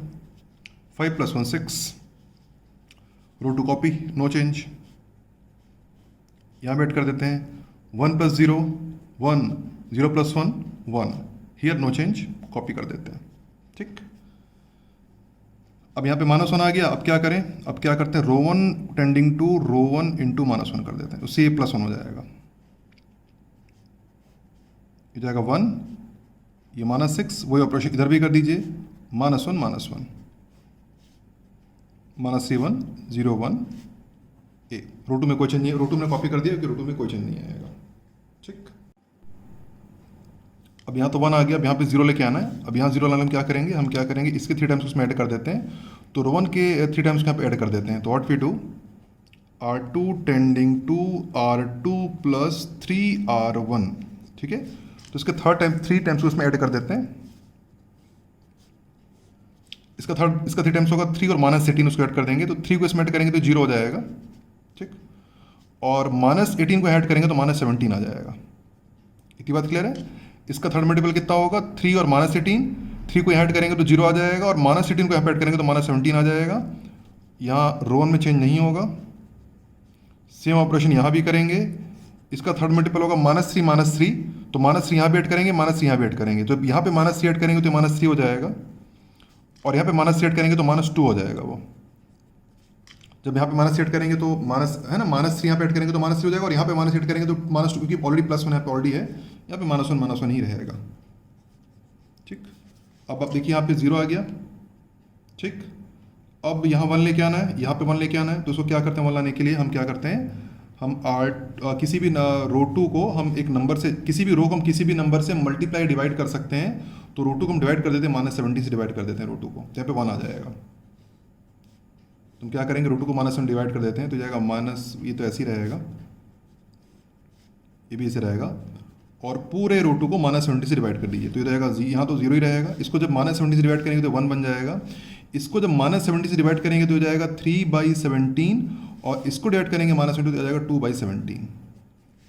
5 + 1 6, रो 2 कॉपी नो चेंज, यहाँ पे ऐड कर देते हैं 1 + 0 1 0 + 1 1, हियर नो चेंज, कॉपी कर देते हैं। ठीक, अब यहाँ पे -1 आ गया, अब क्या करें, अब क्या करते हैं, रो 1 टेंडिंग टू रो 1 इंटू -1 कर देते हैं, उससे ये +1 हो जाएगा, ये जाएगा 1, ये -6, वही ऑपरेशन इधर भी कर दीजिए, -1 -1 -3 1 0 1 ए। रो 2 में कोई चेंज नहीं है, रो 2 में कॉपी कर दिया कि रो 2 में कोई चेंज नहीं आएगा। ठीक, अब यहाँ तो 1 आ गया, अब यहाँ पे 0 लेके आना है। अब यहाँ 0 लाने में क्या करेंगे, हम क्या करेंगे, इसके 3 टाइम्स उसमें ऐड कर देते हैं, तो रो 1 के 3 टाइम्स यहाँ पे ऐड कर देते हैं, तो what we do, R2 tending to R2 + 3 R1। ठीक है, तो इसके 3 टाइम्स उसमें ऐड कर देते हैं, इसका 3 टाइम्स होगा 3 और -18 उसको ऐड कर देंगे, तो 3 को इसमें ऐड करेंगे तो 0 हो जाएगा। ठीक, और -18 को ऐड करेंगे तो -17 आ जाएगा। इतनी बात क्लियर है? इसका थर्ड मल्टीपल कितना होगा, 3 और -18, 3 को यहाँ ऐड करेंगे तो 0 आ जाएगा, और -18 को यहाँ पे ऐड करेंगे तो -17 आ जाएगा। यहाँ रो 1 में चेंज नहीं होगा, सेम ऑपरेशन यहाँ भी करेंगे। इसका थर्ड मल्टीपल होगा -3 -3, तो -3 यहाँ भी ऐड करेंगे, -3 यहाँ भी ऐड करेंगे, तो यहाँ पे -3 ऐड करेंगे तो -3 हो जाएगा, और यहाँ पे -3 ऐड करेंगे तो -2 हो जाएगा। वो जब यहाँ पे -3 ऐड करेंगे तो माइनस है ना, -3 यहाँ पे ऐड करेंगे तो -3 हो जाएगा, और यहाँ पे -3 ऐड करेंगे तो -2, क्योंकि ऑलरेडी +1 यहाँ पे ऑलरेडी है, यहाँ पे -1 ही रहेगा। ठीक, अब आप देखिए यहाँ पे 0 आ गया। ठीक, अब यहाँ 1 लेके आना है, यहाँ पे 1 लेके आना है, तो उसको क्या करते हैं, 1 लाने के लिए हम क्या करते हैं, हम किसी भी रो 2 को हम एक नंबर से, किसी भी रो को हम किसी भी नंबर से मल्टीप्लाई डिवाइड कर सकते हैं, तो रो 2 को हम डिवाइड कर देते हैं -17 से डिवाइड कर देते हैं रो 2 को, यहाँ पे 1 आ जाएगा। तुम क्या करेंगे, रूट टू को माइनस 1 डिवाइड कर देते हैं तो जाएगा माइनस, ये तो ऐसे ही रहेगा, ये भी ऐसे रहेगा, और पूरे रूट टू को माइनस 70 से डिवाइड कर दीजिए तो ये रहेगा यहाँ तो जीरो ही रहेगा। इसको जब माइनस 70 से डिवाइड करेंगे तो 1 बन जाएगा। इसको जब माइनस 70 से डिवाइड करेंगे तो हो जाएगा 3/17, और इसको डिवाइड करेंगे माइनस 20 तो हो जाएगा 2/17।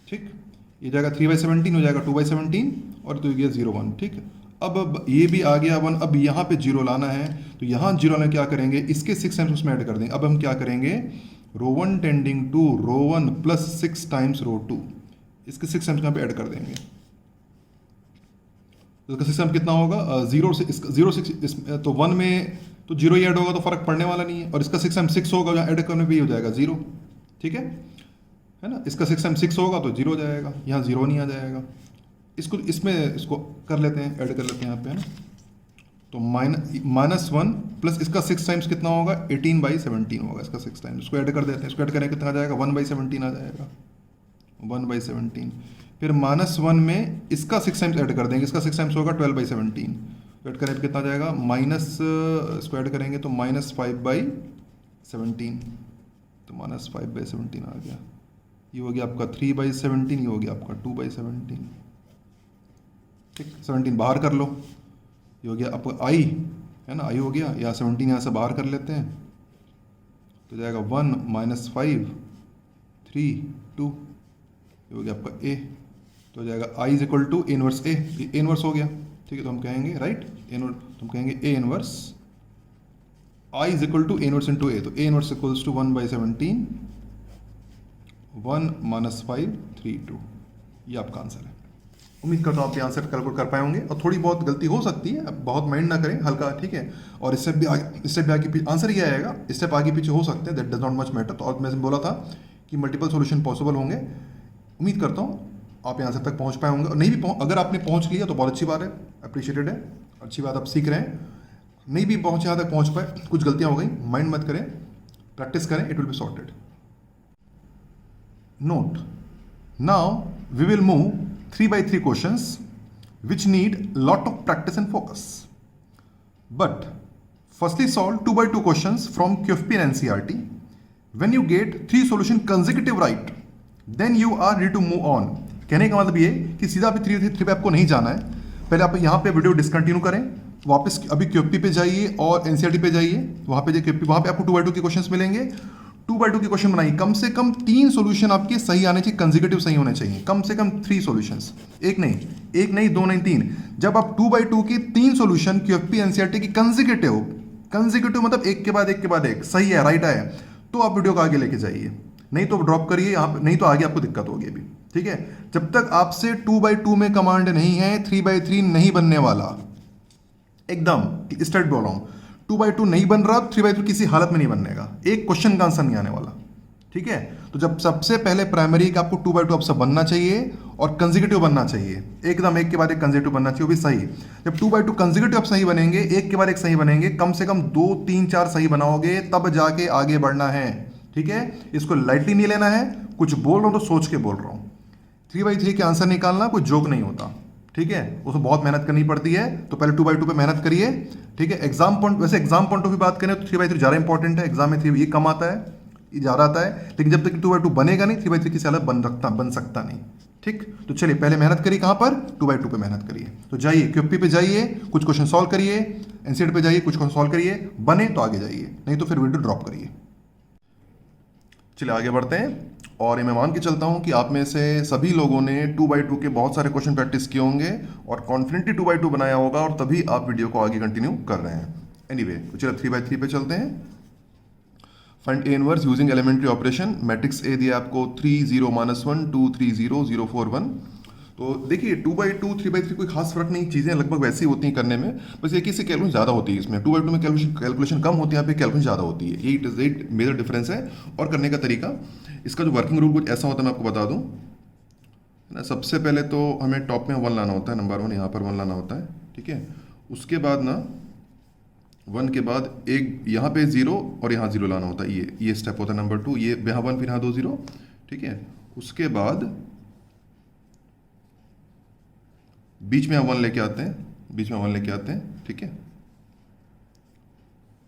ठीक, ये जाएगा 3/17, हो जाएगा 2/17, और तो ये गया 0 1। ठीक, अब ये भी आ गया 1। अब यहाँ पे जीरो लाना है तो यहाँ जीरो लाना क्या करेंगे, इसके 6 टाइम्स उसमें ऐड कर देंगे। अब हम क्या करेंगे, row 1 tending to row 1 plus 6 times row 2, इसके 6 टाइम्स यहाँ पे ऐड कर देंगे। तो इसका 6 टाइम्स कितना होगा, 0 6 तो 1 में तो जीरो ही ऐड होगा तो फर्क पड़ने वाला नहीं है, और इसका 6 टाइम्स 6 होगा, यहाँ ऐड करने पे ही हो जाएगा 0। ठीक है ना, इसका 6 टाइम्स 6 होगा तो 0 हो जाएगा, यहाँ 0 नहीं आ जाएगा। इसको इसमें इसको कर लेते हैं, ऐड कर लेते हैं यहाँ पे, है ना। तो -1 प्लस इसका 6 टाइम्स कितना होगा, 18/17 होगा इसका 6 टाइम्स। इसको ऐड कर देते हैं, इसको ऐड करें कितना आ जाएगा, 1/17 आ जाएगा, 1/17। फिर -1 में इसका 6 टाइम्स ऐड कर देंगे, इसका 6 टाइम्स होगा 12/17। ऐड करें कितना आ जाएगा, इसको ऐड करेंगे तो -5/17, तो -5/17 आ गया। ये हो गया आपका 3/17, ये हो गया आपका 2/17। ठीक, 17 बाहर कर लो, ये हो गया आपका आई, है ना, आई हो गया। यहाँ 17 यहाँ से बाहर कर लेते हैं तो जाएगा 1 -5 3 2, ये हो गया आपका ए, तो हो जाएगा I is equal to A inverse A, A inverse हो गया। ठीक है, तो हम कहेंगे राइट इनवर्स, तो हम कहेंगे A inverse I is equal to A inverse into A, तो ए इनवर्स इक्वल्स टू 1/17, 1 -5 3 2, ये आपका आंसर है। उम्मीद करता हूँ आप ये आंसर कैलकुलेट कर पाए होंगे, और थोड़ी बहुत गलती हो सकती है, अब बहुत माइंड ना करें, हल्का। ठीक है, और स्टेप भी आगे पीछे आंसर ये आएगा, स्टेप आगे पीछे हो सकते हैं, that does not much matter. तो और मैं बोला था कि मल्टीपल सॉल्यूशन पॉसिबल होंगे। उम्मीद करता हूँ आप यहाँ तक पहुँच पाए होंगे, और नहीं भी अगर आपने पहुँच लिया तो बहुत अच्छी बात है, अप्रिशिएटेड है, अच्छी बात, आप सीख रहे हैं। नहीं भी पहुँचे यहाँ तक पहुँच पाए, कुछ गलतियाँ हो गई, माइंड मत करें, प्रैक्टिस करें, it will be sorted. Note, now we will move 3x3 questions which need lot of practice and focus. But firstly solve 2x2 questions from QFP and NCERT. When you get 3 solution consecutive right, then you are ready to move on. कहने का मतलब ये कि सीधा भी 3 पे आपको नहीं जाना है, पहले आप यहाँ पे वीडियो डिसकंटिन्यू करें, वापस अभी QFP पे जाइए और NCERT पे जाइए, वहाँ पे जाइए QFP, वहाँ पे आपको 2x2 के क्वेश्चंस मिलेंगे। 2x2 के क्वेश्चन बनाइए, कम से कम 3 सॉल्यूशन आपके सही आने चाहिए, कंसेक्यूटिव सही होने चाहिए, कम से कम 3 सॉल्यूशंस, एक नहीं 2 नहीं 3। जब आप 2x2 की 3 सॉल्यूशन QFP NCERT की कंसेक्यूटिव मतलब एक के बाद एक सही है, राइट है, तो आप वीडियो को आगे लेके जाइए, नहीं तो ड्रॉप करिए यहाँ पे, नहीं तो आगे आपको दिक्कत होगी अभी। ठीक है, जब तक आपसे 2x2 में कमांड नहीं है, 3x3 नहीं बनने वाला, एकदम स्ट्रेट बोल रहा हूँ, 2x2 नहीं बन रहा, 3x3 किसी हालत में नहीं बनने का, एक क्वेश्चन का आंसर नहीं आने वाला। ठीक है, तो जब सबसे पहले प्राइमरी का आपको 2x2 आपसे बनना चाहिए और कंसेक्यूटिव बनना चाहिए, एकदम एक के बाद एक कंसेक्यूटिव बनना चाहिए, वो भी सही। जब 2x2 कंसेक्यूटिव आप सही बनेंगे, एक के बाद एक सही बनेंगे, कम से कम 2 3 4 सही बनाओगे, तब जाके आगे बढ़ना है। ठीक है, इसको लाइटली नहीं लेना है, कुछ बोल रहा हूँ तो सोच के बोल रहा हूँ। 3x3 के आंसर निकालना कोई जोक नहीं होता। ठीक है, उसमें बहुत मेहनत करनी पड़ती है, तो पहले 2x2 पे मेहनत करिए। ठीक है, एग्जाम पॉइंट, वैसे एग्जाम पॉइंट ऑफ व्यू बात करें तो 3x3 ज़्यादा इंपॉर्टेंट है, एग्जाम में 3 ये कम आता है, ये ज़्यादा आता है, लेकिन जब तक 2x2 बनेगा नहीं, 3x3 किसी हालत बन सकता नहीं। ठीक, तो चलिए पहले मेहनत करिए, कहाँ पर, 2x2 पे मेहनत करिए। तो जाइए QFP पे जाइए, कुछ क्वेश्चन सॉल्व करिए, NCERT पे जाइए, कुछ क्वेश्चन सॉल्व करिए, बने तो आगे जाइए, नहीं तो फिर वीडियो ड्रॉप करिए। चलिए आगे बढ़ते हैं, और ये मैं मान के चलता हूँ कि आप में से सभी लोगों ने 2x2 के बहुत सारे क्वेश्चन प्रैक्टिस किए होंगे और कॉन्फिडेंटली 2x2 बनाया होगा, और तभी आप वीडियो को आगे कंटिन्यू कर रहे हैं। एनीवे, तो चलिए 3x3 पे चलते हैं। Find A inverse using elementary operation. Matrix A दिया आपको 3 0 -1 2 3 0 0 4 1। तो देखिए 2x2 3x3 कोई खास फर्क नहीं, चीज़ें लगभग वैसी होती हैं करने में, बस एक ही से कैलकुलेशन ज़्यादा होती है इसमें। 2x2 में कैलकुलेशन कम होती है, यहाँ पे कैलकुलेशन ज़्यादा होती है, यही मेजर डिफरेंस है। और करने का तरीका, इसका जो वर्किंग रूल कुछ ऐसा होता है, मैं आपको बता दूँ ना। सबसे पहले तो हमें टॉप में 1 लाना होता है, नंबर 1 यहाँ पर 1 लाना होता है। ठीक है, उसके बाद ना 1 के बाद एक यहाँ पे 0 और यहाँ 0 लाना होता है, ये स्टेप होता है नंबर 2, ये यहाँ 1 फिर यहाँ 2 0। ठीक है, उसके बाद बीच में हम 1 लेके आते हैं, बीच में 1 लेके आते हैं। ठीक है,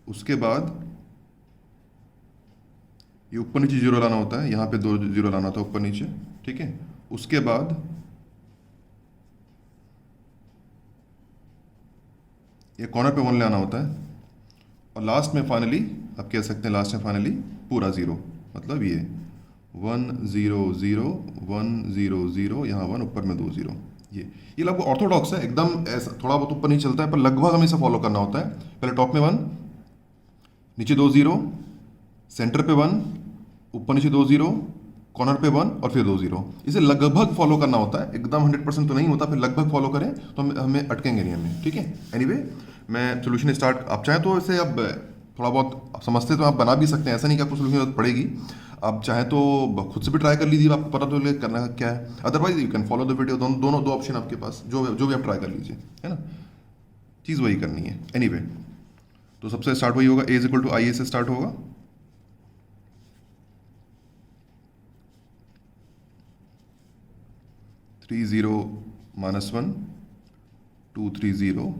उसके बाद ये ऊपर नीचे जीरो लाना होता है, यहाँ पे 2 जीरो लाना होता है ऊपर नीचे, ठीक है। उसके बाद ये कॉर्नर पे 1 ले आना होता है, और लास्ट में फाइनली आप कह सकते हैं लास्ट में फाइनली पूरा ज़ीरो, मतलब ये 1 0 0 1 0 0, यहाँ 1 ऊपर में 2 0। ये लगभग ऑर्थोडॉक्स है एकदम, ऐसा थोड़ा बहुत ऊपर नहीं चलता है पर लगभग हमें इसे फॉलो करना होता है। पहले टॉप में 1, नीचे 2 0, सेंटर पे 1, ऊपर नीचे 2 0, कॉर्नर पे 1 और फिर 2 0। इसे लगभग फॉलो करना होता है, एकदम 100% तो नहीं होता, फिर लगभग फॉलो करें तो हमें अटकेंगे नहीं हमें, ठीक है। एनीवे मैं सोल्यूशन स्टार्ट, आप चाहें तो इसे अब थोड़ा बहुत आप समझते तो आप बना भी सकते हैं, ऐसा नहीं कि आपको सोल्यूशन जरूरत पड़ेगी। आप चाहें तो खुद से भी ट्राई कर लीजिए, आपको पता तो लगे करना क्या है। Otherwise you can follow the video, दोनों दो ऑप्शन आपके पास, जो भी आप ट्राई कर लीजिए, है ना, चीज़ वही करनी है। एनीवे तो सबसे स्टार्ट वही होगा, ए इज इक्वल टू आई ए से स्टार्ट होगा। Three 0 -1 2 3 0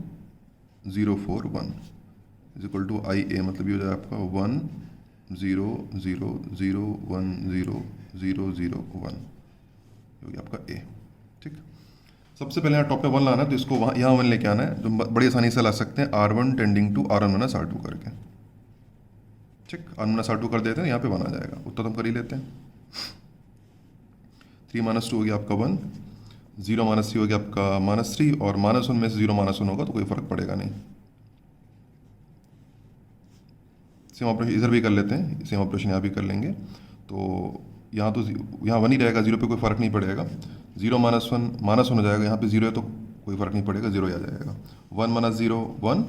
0 4 1 is equal to I ए, मतलब ये हो जाएगा आपका 1 0 0 0 1 0 0 0 1, हो गया आपका ए, ठीक। सबसे पहले यहाँ टॉप पे 1 लाना है, तो इसको वहाँ यहाँ 1 लेके आना है, जो बड़ी आसानी से ला सकते हैं, R1 tending to R1 minus R2 करके, ठीक। R1 माइनस R2 कर देते हैं, यहाँ पे 1 आ जाएगा, उत्तर तो हम कर ही लेते हैं। 3 -2 हो गया आपका 1, 0 -3 हो गया आपका -3, और -1 में से 0 -1 होगा तो कोई फर्क पड़ेगा नहीं। सेम ऑपरेशन इधर भी कर लेते हैं, सेम ऑपरेशन यहाँ भी कर लेंगे, तो यहाँ तो यहाँ 1 ही रहेगा, 0 पे कोई फ़र्क नहीं पड़ेगा। 0 -1 -1 हो जाएगा, यहाँ पे 0 है तो कोई फ़र्क नहीं पड़ेगा, 0 ही आ जाएगा। 1 -0 1,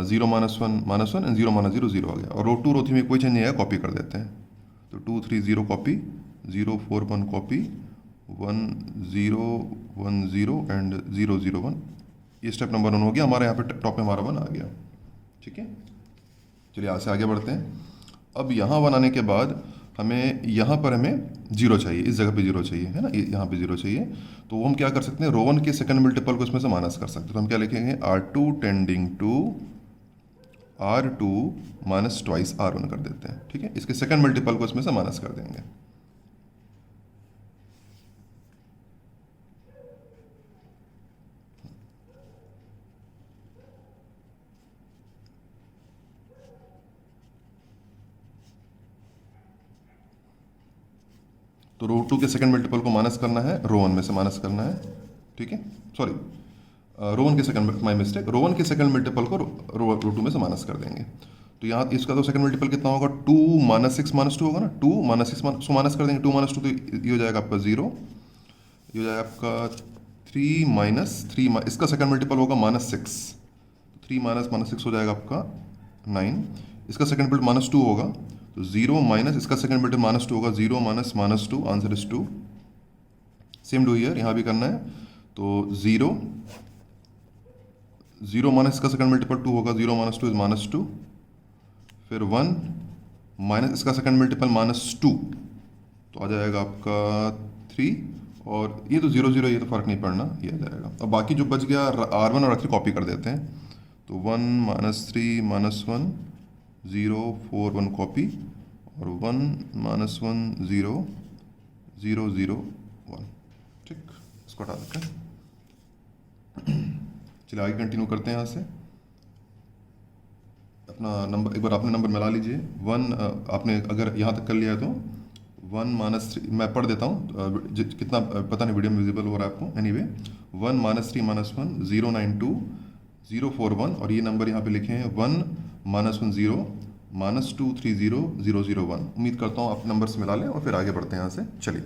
0 -1 -1 एंड 0 -0 0 आ गया, और रो 2 रो 3 में कोई चेंज नहीं आएगा, कॉपी कर देते हैं। तो 2 3 0 कॉपी, 0 4 1 कॉपी, 1 0 1 0 एंड 0 0 1। ये स्टेप नंबर 1 हो गया हमारा, यहाँ पे टॉप में हमारा 1 आ गया, ठीक है। चलिए यहाँ से आगे बढ़ते हैं। अब यहाँ 1 आने के बाद हमें यहाँ पर हमें 0 चाहिए, इस जगह पे 0 चाहिए, है ना, यहाँ पे 0 चाहिए। तो वो हम क्या कर सकते हैं, रो 1 के सेकंड मल्टीपल को इसमें से माइनस कर सकते हैं। तो हम क्या लिखेंगे, R2 tending to R2 minus twice R1 कर देते हैं, ठीक है। इसके सेकंड मल्टीपल को इसमें से माइनस कर देंगे। तो रो 2 के सेकंड मल्टीपल को माइनस करना है, रो 1 में से माइनस करना है, ठीक है। सॉरी, रो 1 के सेकंड, माई मिस्टेक, रो 1 के सेकंड मल्टीपल को रो 2 में से माइनस कर देंगे। तो यहाँ इसका तो सेकंड मल्टीपल कितना होगा, 2 -6 -2 होगा ना, 2 -6 माइनस कर देंगे, 2 -2 तो ये हो जाएगा आपका 0, ये हो जाएगा आपका 3 इसका सेकंड मल्टीपल होगा -6, 3 -6 हो जाएगा आपका 9, इसका सेकंड मल्टीपल -2 होगा, तो 0 माइनस इसका सेकंड मल्टीपल -2 होगा, 0 -2, answer is 2। Same do here, यहाँ भी करना है, तो 0 0 माइनस इसका सेकंड मल्टीपल 2 होगा, 0 -2 इज -2, फिर 1 माइनस इसका सेकंड मल्टीपल -2, तो आ जाएगा आपका 3, और ये तो 0 0, ये तो फर्क नहीं पड़ना, ये आ जाएगा। अब बाकी जो बच गया R1 और R3 कॉपी कर देते हैं, तो 1 -3 -1 0 4 1 कॉपी, और 1 -1 0 0 0 1, ठीक, इसको हटा देते हैं। चलिए आगे कंटिन्यू करते हैं। यहाँ से अपना नंबर एक बार आपने नंबर मिला लीजिए। 1 आपने अगर यहाँ तक कर लिया है तो 1 -3 मैं पढ़ देता हूँ, कितना पता नहीं वीडियो में विजिबल हो रहा है आपको। एनीवे 1 -3 -1 0 9 2 0 4 1, और ये नंबर यहाँ पे लिखे हैं 1 -1 0 -2 3 0 0 0 1। उम्मीद करता हूँ आप नंबर से मिला लें और फिर आगे बढ़ते हैं यहाँ से। चलिए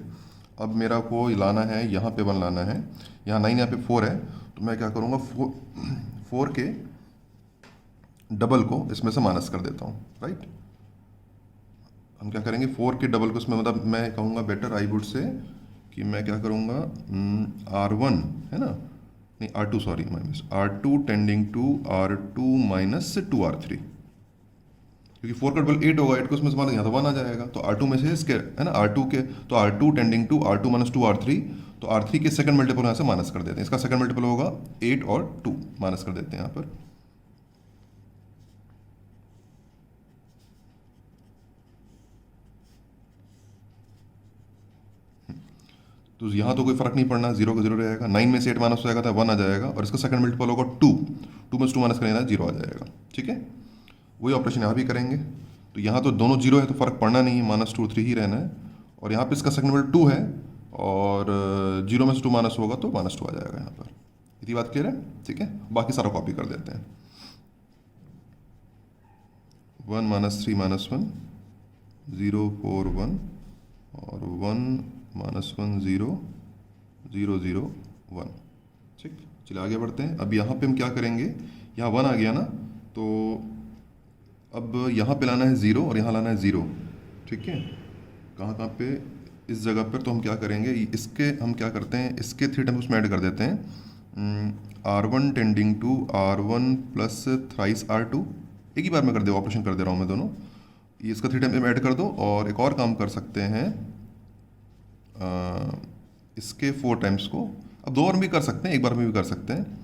अब मेरा को लाना है, यहाँ पे 1 लाना है, यहाँ 9, यहाँ पे 4 है, तो मैं क्या करूँगा, 4 के डबल को इसमें से माइनस कर देता हूँ, राइट। हम क्या करेंगे, 4 के डबल को इसमें, मतलब मैं कहूँगा बेटर आई वुड से कि मैं क्या करूँगा, R1 है ना, नहीं R2, sorry my miss, R2 tending to R2 minus 2R3, क्योंकि 4 का डबल 8 होगा, 8 को इसमें से माइनस, यहाँ तो 1 आ जाएगा, तो R2 में से इसके है ना, R2 के, तो R2 tending to R2 minus 2R3, तो R3 के सेकंड मल्टीपल यहाँ से माइनस कर देते हैं, इसका सेकंड मल्टीपल होगा 8 और 2 माइनस कर देते हैं यहाँ पर। तो यहाँ तो कोई फ़र्क नहीं पड़ना, जीरो का जीरो रहेगा। 9 में से 8 माइनस हो जाएगा तो 1 आ जाएगा, और इसका सेकंड मल्टीपल होगा 2, 2 में से 2 माइनस करेंगे जीरो आ जाएगा। ठीक है, वही ऑपरेशन यहाँ भी करेंगे। तो यहाँ तो दोनों जीरो है तो फ़र्क पड़ना नहीं है, -2 3 ही रहना है। और यहाँ पे इसका सेकंड मल्टीपल 2 है, और जीरो में से 2 माइनस होगा तो -2 आ जाएगा यहाँ पर। इतनी बात क्लियर है? ठीक है, बाकी सारा कॉपी कर देते हैं। 1 - 3 - 1 0 4 1, और 1 - 1 0 0 0 1। ठीक, चलिए आगे बढ़ते हैं। अब यहाँ पे हम क्या करेंगे, यहाँ 1 आ गया ना, तो अब यहाँ पे लाना है 0 और यहाँ लाना है 0। ठीक है, कहाँ कहाँ पे, इस जगह पर। तो हम क्या करेंगे, इसके हम क्या करते हैं, इसके 3 टर्म्स उसमें ऐड कर देते हैं। R1 tending to R1 plus thrice R2, एक ही बार में कर दे, ऑपरेशन कर दे रहा हूँ मैं दोनों। ये इसका 3 टाइम में ऐड कर दो, और एक और काम कर सकते हैं, इसके 4 टाइम्स को अब 2 बार में भी कर सकते हैं, एक बार में भी कर सकते हैं।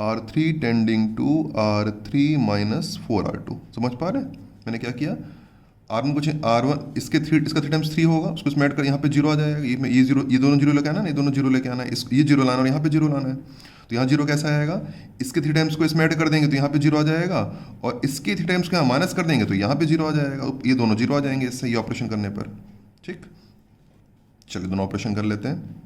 R3 tending to R3 minus 4R2, समझ पा रहे हैं मैंने क्या किया? R1 कुछ R1, इसका 3 टाइम्स 3 होगा, उसको इसमें ऐड कर, यहाँ पे जीरो आ जाएगा। ये जीरो, ये दोनों जीरो लेके आना है, ये दोनों जीरो लेके आना है, इस ये जीरो लाना है और यहाँ पे जीरो लाना है। तो यहाँ जीरो कैसा आएगा, इसके 3 टाइम्स को इसमें ऐड कर देंगे तो यहाँ पे जीरो आ जाएगा, और इसके 3 टाइम्स को यहाँ माइनस कर देंगे तो यहाँ पे जीरो आ जाएगा। ये दोनों जीरो आ जाएंगे इससे, ये ऑपरेशन करने पर। ठीक, चलिए दोनों ऑपरेशन कर लेते हैं।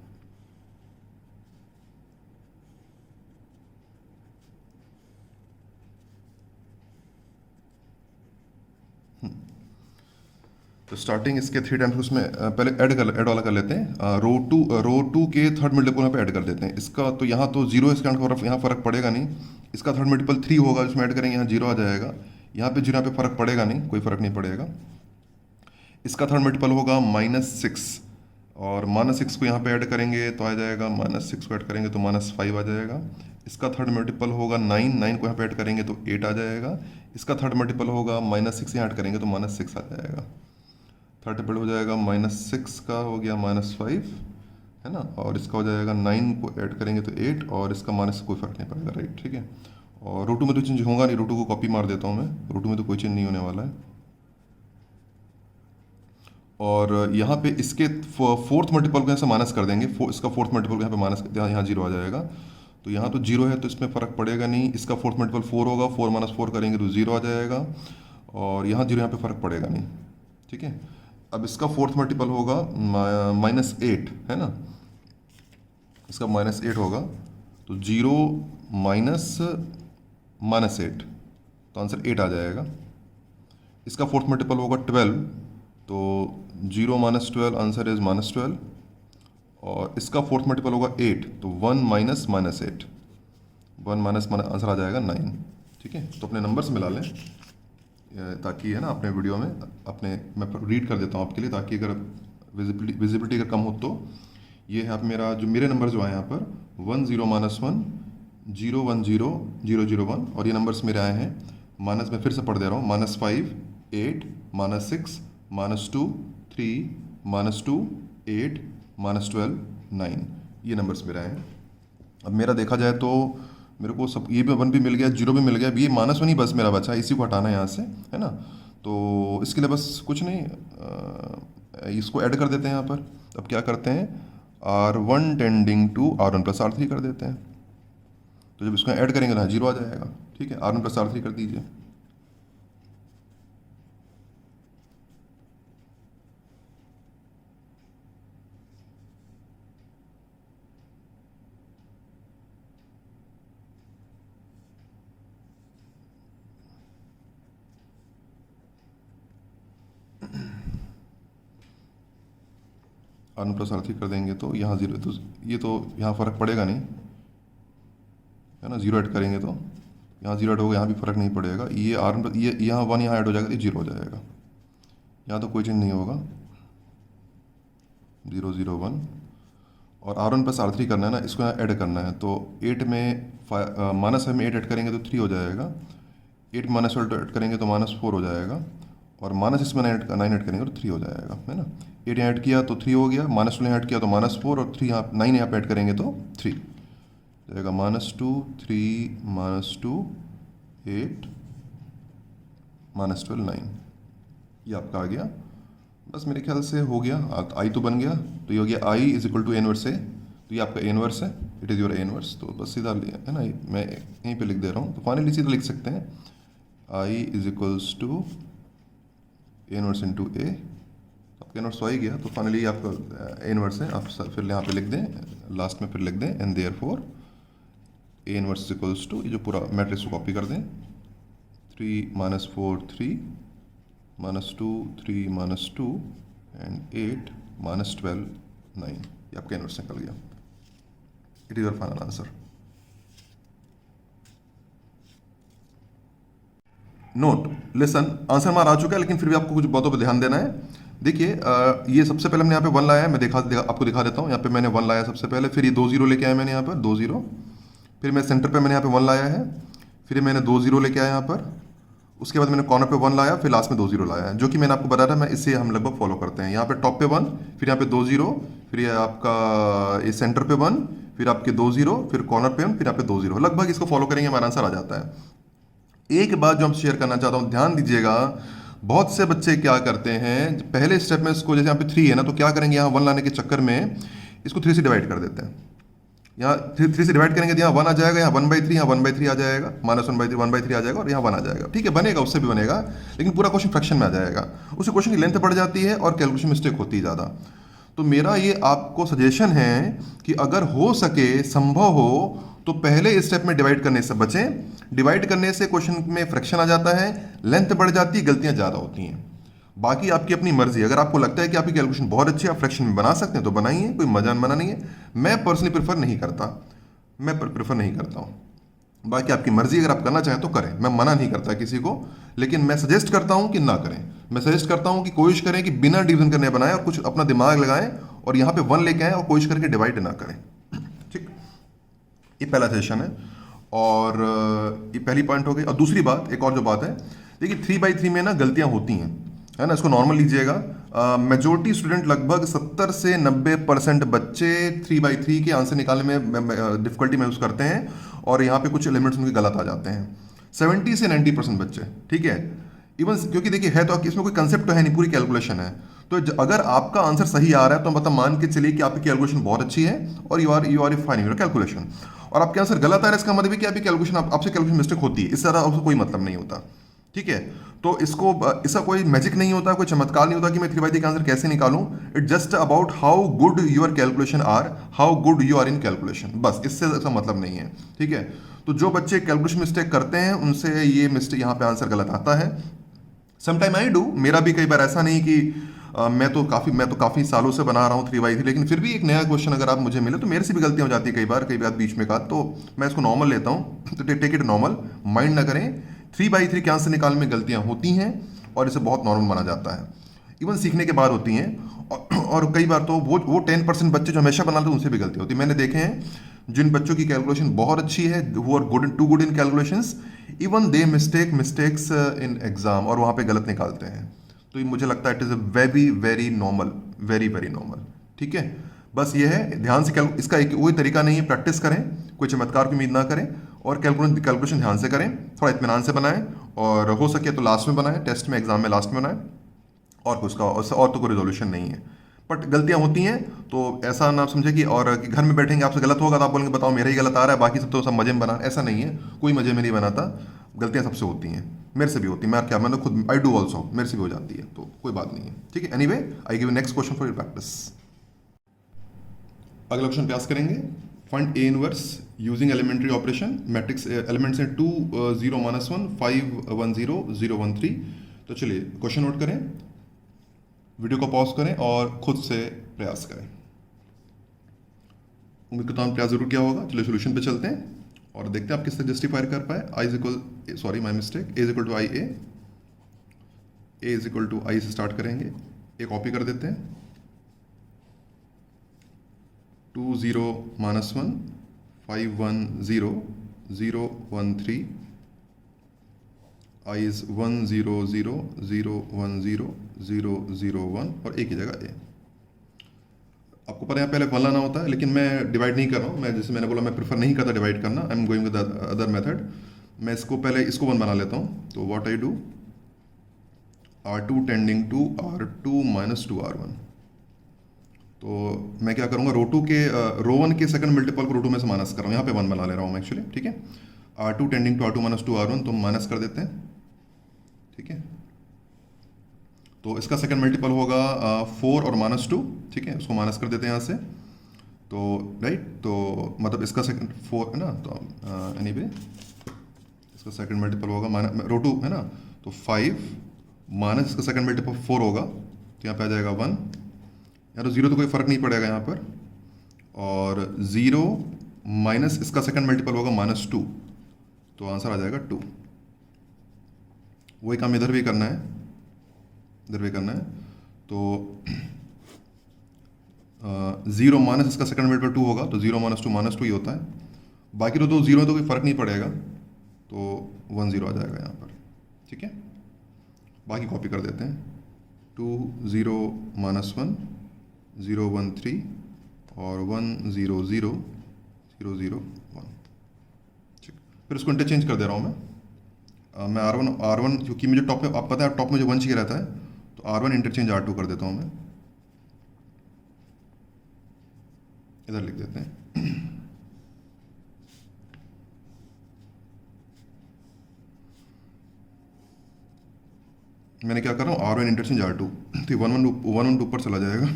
तो स्टार्टिंग इसके 3 टाइम्स उसमें पहले ऐड वाला कर लेते हैं। रो टू के थर्ड मल्टीपल यहाँ पे ऐड कर देते हैं। इसका तो यहाँ तो जीरो, इसका यहाँ फ़र्क पड़ेगा नहीं। इसका थर्ड मल्टीपल 3 होगा, इसमें ऐड करेंगे, यहाँ जीरो आ जाएगा। यहाँ पे जीरो, यहाँ पे फ़र्क पड़ेगा नहीं, कोई फ़र्क नहीं पड़ेगा। इसका थर्ड मल्टीपल होगा -6, और -6 को यहाँ पे ऐड करेंगे तो आ जाएगा, -6 को ऐड करेंगे तो -5 आ जाएगा। इसका थर्ड मल्टीपल होगा 9, 9 को यहाँ पे ऐड करेंगे तो 8 आ जाएगा। इसका थर्ड मल्टीपल होगा -6 यहाँ ऐड करेंगे तो -6 आ जाएगा। थर्ड टेबल हो जाएगा -6 का हो गया -5, है ना, और इसका हो जाएगा 9 को ऐड करेंगे तो 8, और इसका माइनस कोई फ़र्क नहीं पड़ेगा, राइट। ठीक है, और रूटू में तो चेंज होगा नहीं, रूटू को कॉपी मार देता हूँ मैं, रूटू में तो कोई चेंज नहीं होने वाला है। और यहाँ पे इसके फोर्थ मल्टीपल को यहाँ से माइनस कर देंगे, इसका फोर्थ मल्टीपल यहाँ पे माइनस, यहाँ जीरो आ जाएगा। तो यहाँ तो जीरो है तो इसमें फ़र्क पड़ेगा नहीं। इसका फोर्थ मल्टीपल 4 होगा, 4 - 4 करेंगे तो जीरो आ जाएगा, और यहाँ जीरो, यहाँ पे फ़र्क पड़ेगा नहीं। ठीक है, अब इसका फोर्थ मल्टीपल होगा -8, है ना, इसका -8 होगा, तो 0 - -8, तो आंसर 8 आ जाएगा। इसका फोर्थ मल्टीपल होगा 12, तो 0 - 12, आंसर इज -12। और इसका फोर्थ मल्टीपल होगा 8, तो 1 - -8, 1 माइनस आंसर आ जाएगा 9। ठीक है, तो अपने नंबर्स मिला लें, ताकि है ना अपने वीडियो में अपने, मैं रीड कर देता हूँ आपके लिए, ताकि अगर विजिबिलिटी अगर कम हो तो। ये है आप मेरा, जो मेरे नंबर जो आए यहाँ पर 10 - 1 0 1 0 0 0 1, और ये नंबर्स मेरे आए हैं माइनस, मैं फिर से पढ़ दे रहा हूँ, -5 8 -6 -2 3 -2 8 -12 9, ये नंबर्स मेरे आए हैं। अब मेरा देखा जाए तो मेरे को सब, ये भी 1 भी मिल गया, 0 भी मिल गया, ये -1 ही बस मेरा बचा है, इसी को हटाना है यहाँ से, है ना। तो इसके लिए बस कुछ नहीं, इसको ऐड कर देते हैं यहाँ पर। अब क्या करते हैं, R1 tending to R1 plus R3 कर देते हैं। तो जब इसको ऐड करेंगे तो यहाँ जीरो आ जाएगा। ठीक है, R1 प्लस R3 कर दीजिए। R1 प्लस R3 कर देंगे तो यहाँ जीरो, तो ये तो यहाँ फ़र्क पड़ेगा नहीं, है ना। जीरो ऐड करेंगे तो यहाँ जीरो ऐड होगा, यहाँ भी फ़र्क नहीं पड़ेगा। ये R1, ये यहाँ 1 यहाँ ऐड हो जाएगा, ये जीरो हो जाएगा, यहाँ तो कोई चेंज नहीं होगा, 0 0 1। और R1 प्लस R3 करना है ना, इसको यहाँ ऐड करना है, तो 8 में -5 में 8 ऐड करेंगे तो 3 हो जाएगा, 8 में -12 ऐड करेंगे तो -4 हो जाएगा, और माइनस इसमें 9 ऐड करेंगे तो 3 हो जाएगा, है ना। 8 यहाँ ऐड किया तो 3 हो गया, -2 यहाँ ऐड किया तो -4, और 3 यहाँ 9 यहाँ पे ऐड करेंगे तो 3 जाएगा, -2 3 -2 8 -12 9, ये आपका आ गया बस मेरे ख्याल से हो गया, आई तो बन गया, तो ये हो गया I is equal to A inverse A, तो ये आपका ए इनवर्स है, it is your A inverse. तो बस सीधा है ना, मैं यहीं पे लिख दे रहा हूँ, तो फाइनली सीधा लिख सकते हैं I is equals to A inverse into A, आपका इनवर्स तो आ ही गया, तो फाइनली आपका ए इनवर्स है। आप फिर यहाँ पे लिख दें, लास्ट में फिर लिख दें and therefore A inverse is equals to, ये जो पूरा मैट्रिक्स को कॉपी कर दें, 3 - 4 3 -2 3 -2 एंड 8 -12 9, ये आपका इनवर्स निकल गया। It is your final answer. Note, listen, answer हमारा आ चुका है, लेकिन फिर भी आपको कुछ बातों पर ध्यान देना है। देखिए ये सबसे पहले हमने यहाँ पे 1 लाया है, मैं आपको दिखा देता हूँ। यहाँ पे मैंने 1 लाया सबसे पहले, फिर ये 2 0 लेके आया मैंने यहाँ पर 2 0, फिर मैं सेंटर पे मैंने यहाँ पे 1 लाया है, फिर मैंने 2 0 लेके आया यहाँ पर, उसके बाद मैंने कॉर्नर पे 1 लाया, फिर लास्ट में 2 0 लाया है, जो कि मैंने आपको बताया था, मैं इससे हम लगभग फॉलो करते हैं। यहाँ पे टॉप पे 1, फिर यहाँ पे 2 0, फिर ये आपका ये सेंटर पे 1, फिर आपके 2 0, फिर कॉर्नर पे 1, फिर यहाँ पे 2 0, लगभग इसको फॉलो करेंगे हमारा आंसर आ जाता है। एक बात जो हम शेयर करना चाहता हूँ, ध्यान दीजिएगा, बहुत से बच्चे क्या करते हैं, पहले स्टेप में इसको, जैसे यहाँ पे 3 है ना, तो क्या करेंगे, यहाँ 1 लाने के चक्कर में इसको 3 से डिवाइड कर देते हैं। यहाँ 3 से डिवाइड करेंगे तो यहाँ 1 आ जाएगा, यहाँ 1/3, यहाँ 1/3 आ जाएगा, -1/3 1/3 आ जाएगा, और यहाँ 1 आ जाएगा। ठीक है, बनेगा, उससे भी बनेगा, लेकिन पूरा क्वेश्चन फ्रैक्शन में आ जाएगा, उससे क्वेश्चन की लेंथ बढ़ जाती है और कैलकुलेशन मिस्टेक होती है ज़्यादा। तो मेरा ये आपको सजेशन है कि अगर हो सके, संभव हो, तो पहले स्टेप में डिवाइड करने से बचें। डिवाइड करने से क्वेश्चन में फ्रैक्शन आ जाता है, लेंथ बढ़ जाती है, गलतियां ज़्यादा होती हैं। बाकी आपकी अपनी मर्जी, अगर आपको लगता है कि आपकी कैलकुलेशन बहुत अच्छी है, आप फ्रैक्शन में बना सकते हैं तो बनाइए, कोई मजा मना नहीं है। मैं पर्सनली प्रेफर नहीं करता, मैं प्रेफर नहीं करता हूँ। बाकी आपकी मर्जी, अगर आप करना चाहें तो करें, मैं मना नहीं करता किसी को, लेकिन मैं सजेस्ट करता हूँ कि ना करें। मैं सजेस्ट करता हूँ कि कोशिश करें कि बिना डिवीजन करने बनाएं और कुछ अपना दिमाग लगाएं और यहाँ पे 1 लेके आएं और कोशिश करके डिवाइड ना करें। ठीक, ये पहला सजेशन है, और ये पहली पॉइंट हो गई। और दूसरी बात, एक और जो बात है, देखिए 3/3 में ना गलतियां होती हैं, है ना, इसको नॉर्मल लीजिएगा। मेजोरिटी स्टूडेंट, लगभग 70 से 90% बच्चे 3/3 के आंसर निकालने में डिफिकल्टी महसूस करते हैं, और यहाँ पे कुछ एलिमेंट्स उनके गलत आ जाते हैं। 70 से 90% बच्चे, ठीक है, इवन, क्योंकि देखिए है तो इसमें कोई कंसेप्ट तो है नहीं, पूरी कैलकुलेशन है। तो अगर आपका आंसर सही आ रहा है तो मतलब मान के चलिए कि आपकी कैलकुलेशन बहुत अच्छी है और you are fine your calculation, और आपके आंसर गलत आ रहा है, इसका मतलब है कि आपकी कैलकुलेशन, आपसे कैलकुलेशन मिस्टेक होती है, इससे ज़्यादा कोई मतलब नहीं होता। ठीक है, तो इसका कोई मैजिक नहीं होता, कोई चमत्कार नहीं होता कि मैं 3/3 का आंसर कैसे निकालूं। It just about how good your calculation are, how good you are in calculation, बस, इससे इसका मतलब नहीं है। ठीक है, तो जो बच्चे कैलकुलेशन मिस्टेक करते हैं उनसे ये मिस्टेक, यहाँ पे आंसर गलत आता है। समटाइम आई डू, मेरा भी कई बार ऐसा नहीं कि मैं तो काफ़ी सालों से बना रहा हूँ 3/3, लेकिन फिर भी एक नया क्वेश्चन अगर आप मुझे मिले तो मेरे से भी गलतियाँ हो जाती है कई बार बीच में का, तो मैं इसको नॉर्मल लेता हूँ। तो टेक इट नॉर्मल, माइंड ना करें। 3/3 के आंसर निकालने में गलतियाँ होती हैं और इसे बहुत नॉर्मल माना जाता है, इवन सीखने के बाद होती हैं। और कई बार तो वो 10% बच्चे जो हमेशा बनाते हैं उनसे भी गलती होती है। मैंने देखे हैं जिन बच्चों की कैलकुलेशन बहुत अच्छी है, who are too good in calculations, even they mistakes in exam, और वहाँ पे गलत निकालते हैं। तो ये मुझे लगता है it is a very very normal, very very normal. ठीक है, बस ये है, ध्यान से इसका एक वही तरीका नहीं है, प्रैक्टिस करें, कोई चमत्कार की उम्मीद ना करें, और कैलकुलेशन ध्यान से करें, थोड़ा इत्मीनान से बनाएं, और हो सके तो लास्ट में बनाएं, टेस्ट में, एग्जाम में लास्ट में बनाएं, और और तो कोई रिजोल्यूशन नहीं है। बट गलतियां होती हैं, तो ऐसा ना समझे कि कि घर में बैठेंगे आपसे गलत होगा तो आप बोलेंगे बताओ मेरा ही गलत आ रहा है, बाकी सब तो सब मजे में बना, ऐसा नहीं है, कोई मजे में नहीं बनाता, गलतियां सबसे होती हैं, मेरे से भी होती है, मैंने खुद, आई डू ऑल्सो, मेरे से भी हो जाती है, तो कोई बात नहीं है। ठीक है, anyway, I give next question for your practice. अगला क्वेश्चन प्रयास करेंगे, फाइंड ए inverse using elementary operation, matrix elements हैं 2 0 -1 5 1 0 0 1 3। तो चलिए क्वेश्चन नोट करें, वीडियो को पॉज करें और खुद से प्रयास करें। उम्मीद करता हूँ प्रयास जरूर किया होगा। चलिए सोल्यूशन पे चलते हैं और देखते हैं आप किस तरह जस्टिफाई कर पाए। A is equal to I, A is equal to I से स्टार्ट करेंगे, ए कॉपी कर देते हैं, 2 0 -1 5 1 0 0 1 3, आई इज 1 0 0 0 1 0 0 0 1, और एक ही जगह ए। आपको पता है पहले 1 लाना होता है, लेकिन मैं डिवाइड नहीं कर रहा हूँ, मैं जैसे मैंने बोला मैं प्रेफर नहीं करता डिवाइड करना, I am going with other method. मैं इसको पहले इसको 1 बना लेता हूँ। तो what I do, R2 tending to R2 minus two R1। तो मैं क्या करूँगा, रो वन के सेकंड मल्टीपल को रो टू में से माइनस कर रहा हूँ, यहाँ पे 1 बना ले रहा हूँ मैं एक्चुअली, ठीक है। R2 tending to R2 minus two R1 तो माइनस कर देते हैं, ठीक है। तो इसका सेकंड मल्टीपल होगा 4 और माइनस टू, ठीक है, उसको माइनस कर देते हैं यहाँ से। तो राइट, तो मतलब इसका सेकंड 4 है ना, तो एनीवे इसका सेकंड मल्टीपल होगा रो टू है ना, तो 5 माइनस इसका सेकंड मल्टीपल 4 होगा, तो यहाँ पे आ जाएगा 1, या तो 0 तो कोई फ़र्क नहीं पड़ेगा यहाँ पर, और 0 माइनस इसका सेकंड मल्टीपल होगा -2, तो आंसर आ जाएगा 2। वही काम इधर भी करना है, इधर भी करना है। तो 0 माइनस इसका सेकंड मल्टीपल 2 होगा, तो 0 माइनस 2 -2 ही होता है। बाकी तो 0 तो कोई फ़र्क नहीं पड़ेगा, तो 1 0 आ जाएगा यहाँ पर, ठीक है। बाकी कॉपी कर देते हैं, 2 0 -1 0 1 3 और 1 0 0 0 0 1, ठीक। फिर इसको इंटरचेंज कर दे रहा हूँ मैं R1 क्योंकि मुझे टॉप में, आप पता है टॉप में जो 1 चाहिए रहता है, तो R1 इंटरचेंज R2 कर देता हूँ मैं, इधर लिख देते हैं। मैंने क्या कर रहा हूँ, R1 इंटरचेंज R2, तो 1 1 2 ऊपर चला जाएगा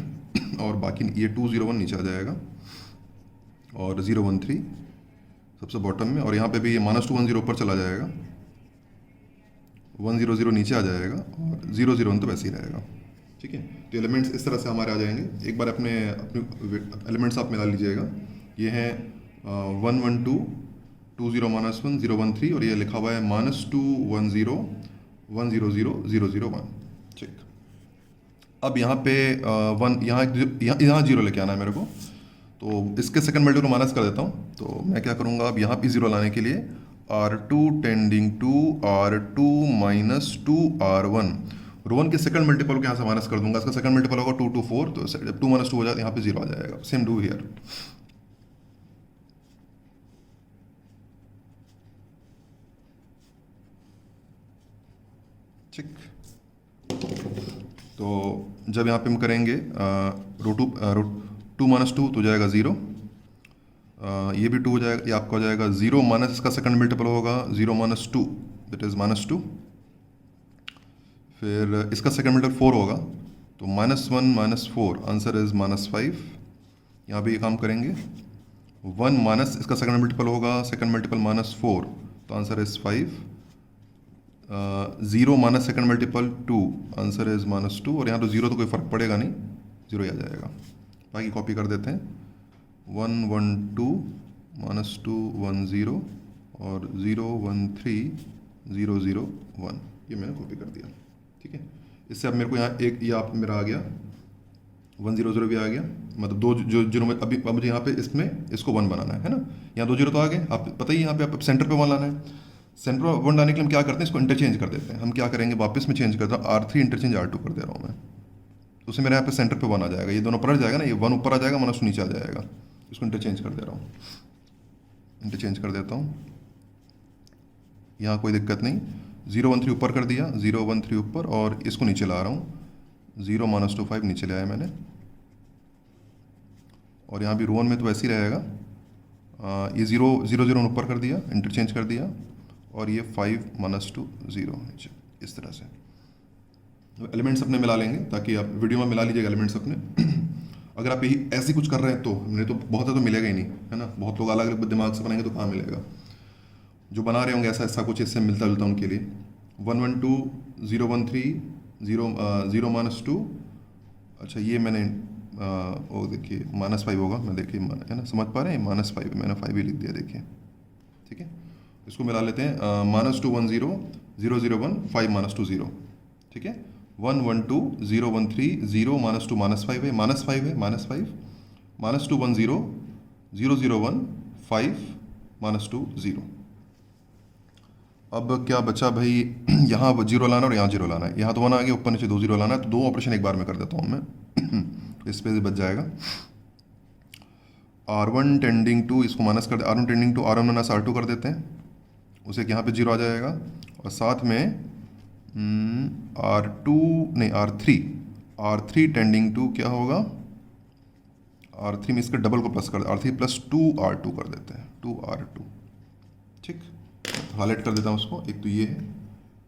और बाकी ये 2 0 1 नीचे आ जाएगा, और 0 1 3 सबसे बॉटम में, और यहाँ पे भी ये -2 1 0 ऊपर चला जाएगा, 1 0 0 नीचे आ जाएगा, और 0 0 1 तो वैसे ही रहेगा, ठीक है। तो एलिमेंट्स इस तरह से हमारे आ जाएंगे। एक बार अपने एलिमेंट्स आप मिला लीजिएगा, ये हैं 1 1 2 2 0 -1 0 1 3, और ये लिखा हुआ है -2 1 0 1 0 0 0 0 1, ठीक। अब यहाँ पे 1 यहाँ 0 लेके आना है मेरे को, तो इसके सेकंड मल्टीपल को माइनस कर देता हूँ। तो मैं क्या करूँगा, अब यहाँ पे 0 लाने के लिए R2 tending to R2 minus 2 R1, row one के सेकंड मल्टीपल को यहाँ से माइनस कर दूंगा, इसका सेकंड मल्टीपल होगा 2 2 4, तो जब 2 - 2 हो जाए यहाँ पे 0 आ जाएगा। सेम डू हियर, ठीक। तो जब यहाँ पे हम करेंगे रो 2 - 2 तो जाएगा 0, ये भी 2 हो जाएगा, ये आपका हो जाएगा 0 माइनस इसका सेकंड मल्टीपल होगा 0 - 2, दैट इज -2। फिर इसका सेकंड मल्टीपल 4 होगा, तो -1 - 4 आंसर इज -5। यहाँ पे ये काम करेंगे, 1 माइनस इसका सेकंड मल्टीपल होगा, सेकंड मल्टीपल -4, तो answer is 5। 0 minus second multiple 2, answer is -2, और यहाँ तो 0 तो कोई फ़र्क पड़ेगा नहीं, 0 ही आ जाएगा। बाकी कॉपी कर देते हैं, 1 1 2 -2 1 0 और 0 1 3 0 0 1, ये मैंने कॉपी कर दिया, ठीक है। इससे अब मेरे को यहाँ एक ये आप मेरा आ गया 1 0 0 भी आ गया, मतलब 2 जो 0 में अभी अब मुझे यहाँ पे इसमें इसको 1 बनाना है ना, यहाँ 2 0 तो आ गए, आप पता ही यहाँ पे आप सेंटर पे 1 लाना है। सेंटर पे 1 लाने के लिए हम क्या करते हैं, इसको इंटरचेंज कर देते हैं। हम क्या करेंगे, वापस में चेंज करता हूँ, R3 इंटरचेंज R2 कर दे रहा हूँ मैं, तो उससे मेरे यहाँ पे सेंटर पे 1 आ जाएगा, ये दोनों पलट जाएगा ना, ये 1 ऊपर आ जाएगा, -2 नीचे आ जाएगा। इसको इंटरचेंज कर दे रहा हूँ, इंटरचेंज कर देता हूँ, यहाँ कोई दिक्कत नहीं। 0 1 3 ऊपर कर दिया, 0 1 3 ऊपर, और इसको नीचे ला रहा हूँ, 0 -2 5 नीचे ले आया मैंने, और यहाँ भी रो 1 में तो वैसे ही रहेगा। ये 0 0 0 ऊपर कर दिया, इंटरचेंज कर दिया, और ये 5 -2 0 नीचे, इस तरह से एलिमेंट्स अपने मिला लेंगे, ताकि आप वीडियो में मिला लीजिएगा एलिमेंट्स अपने। अगर आप यही ऐसे कुछ कर रहे हैं तो नहीं तो बहुत है तो मिलेगा ही नहीं, है ना। बहुत लोग अलग अलग दिमाग से बनाएंगे तो कहाँ मिलेगा, जो बना रहे होंगे ऐसा ऐसा कुछ इससे मिलता जुलता उनके लिए। 1 1 2 0 1 3 0 0 -2, अच्छा ये मैंने वो देखिए -5 होगा, मैं देखिए है ना, समझ पा रहे हैं, -5 मैंने 5 ही लिख दिया, देखिए, ठीक है। इसको मिला लेते हैं, -2 1 0 0 0 1 5 -2 0, ठीक है। 1 1 2 0 1 3 0 -2 -5 है, -5 है, -5 -2 1 0 0 0 1 5 -2 0। अब क्या बचा भाई, यहाँ 0 लाना और यहाँ 0 लाना है, यहाँ तो 1 आ गया, ऊपर नीचे 2 0 लाना है, तो 2 ऑपरेशन एक बार में कर देता हूँ मैं। इस पे बच जाएगा। R1 टेंडिंग टू, इसको माइनस कर दे, R1 tending to R1 minus R2 कर देते हैं, उसे यहाँ पे 0 आ जाएगा, और साथ में R2 नहीं R3 टेंडिंग टू क्या होगा, R3 में इसका डबल को प्लस कर, R3 प्लस 2R2 कर देते हैं, 2R2। ठीक, हाईलाइट कर देता हूँ उसको। एक तो ये है,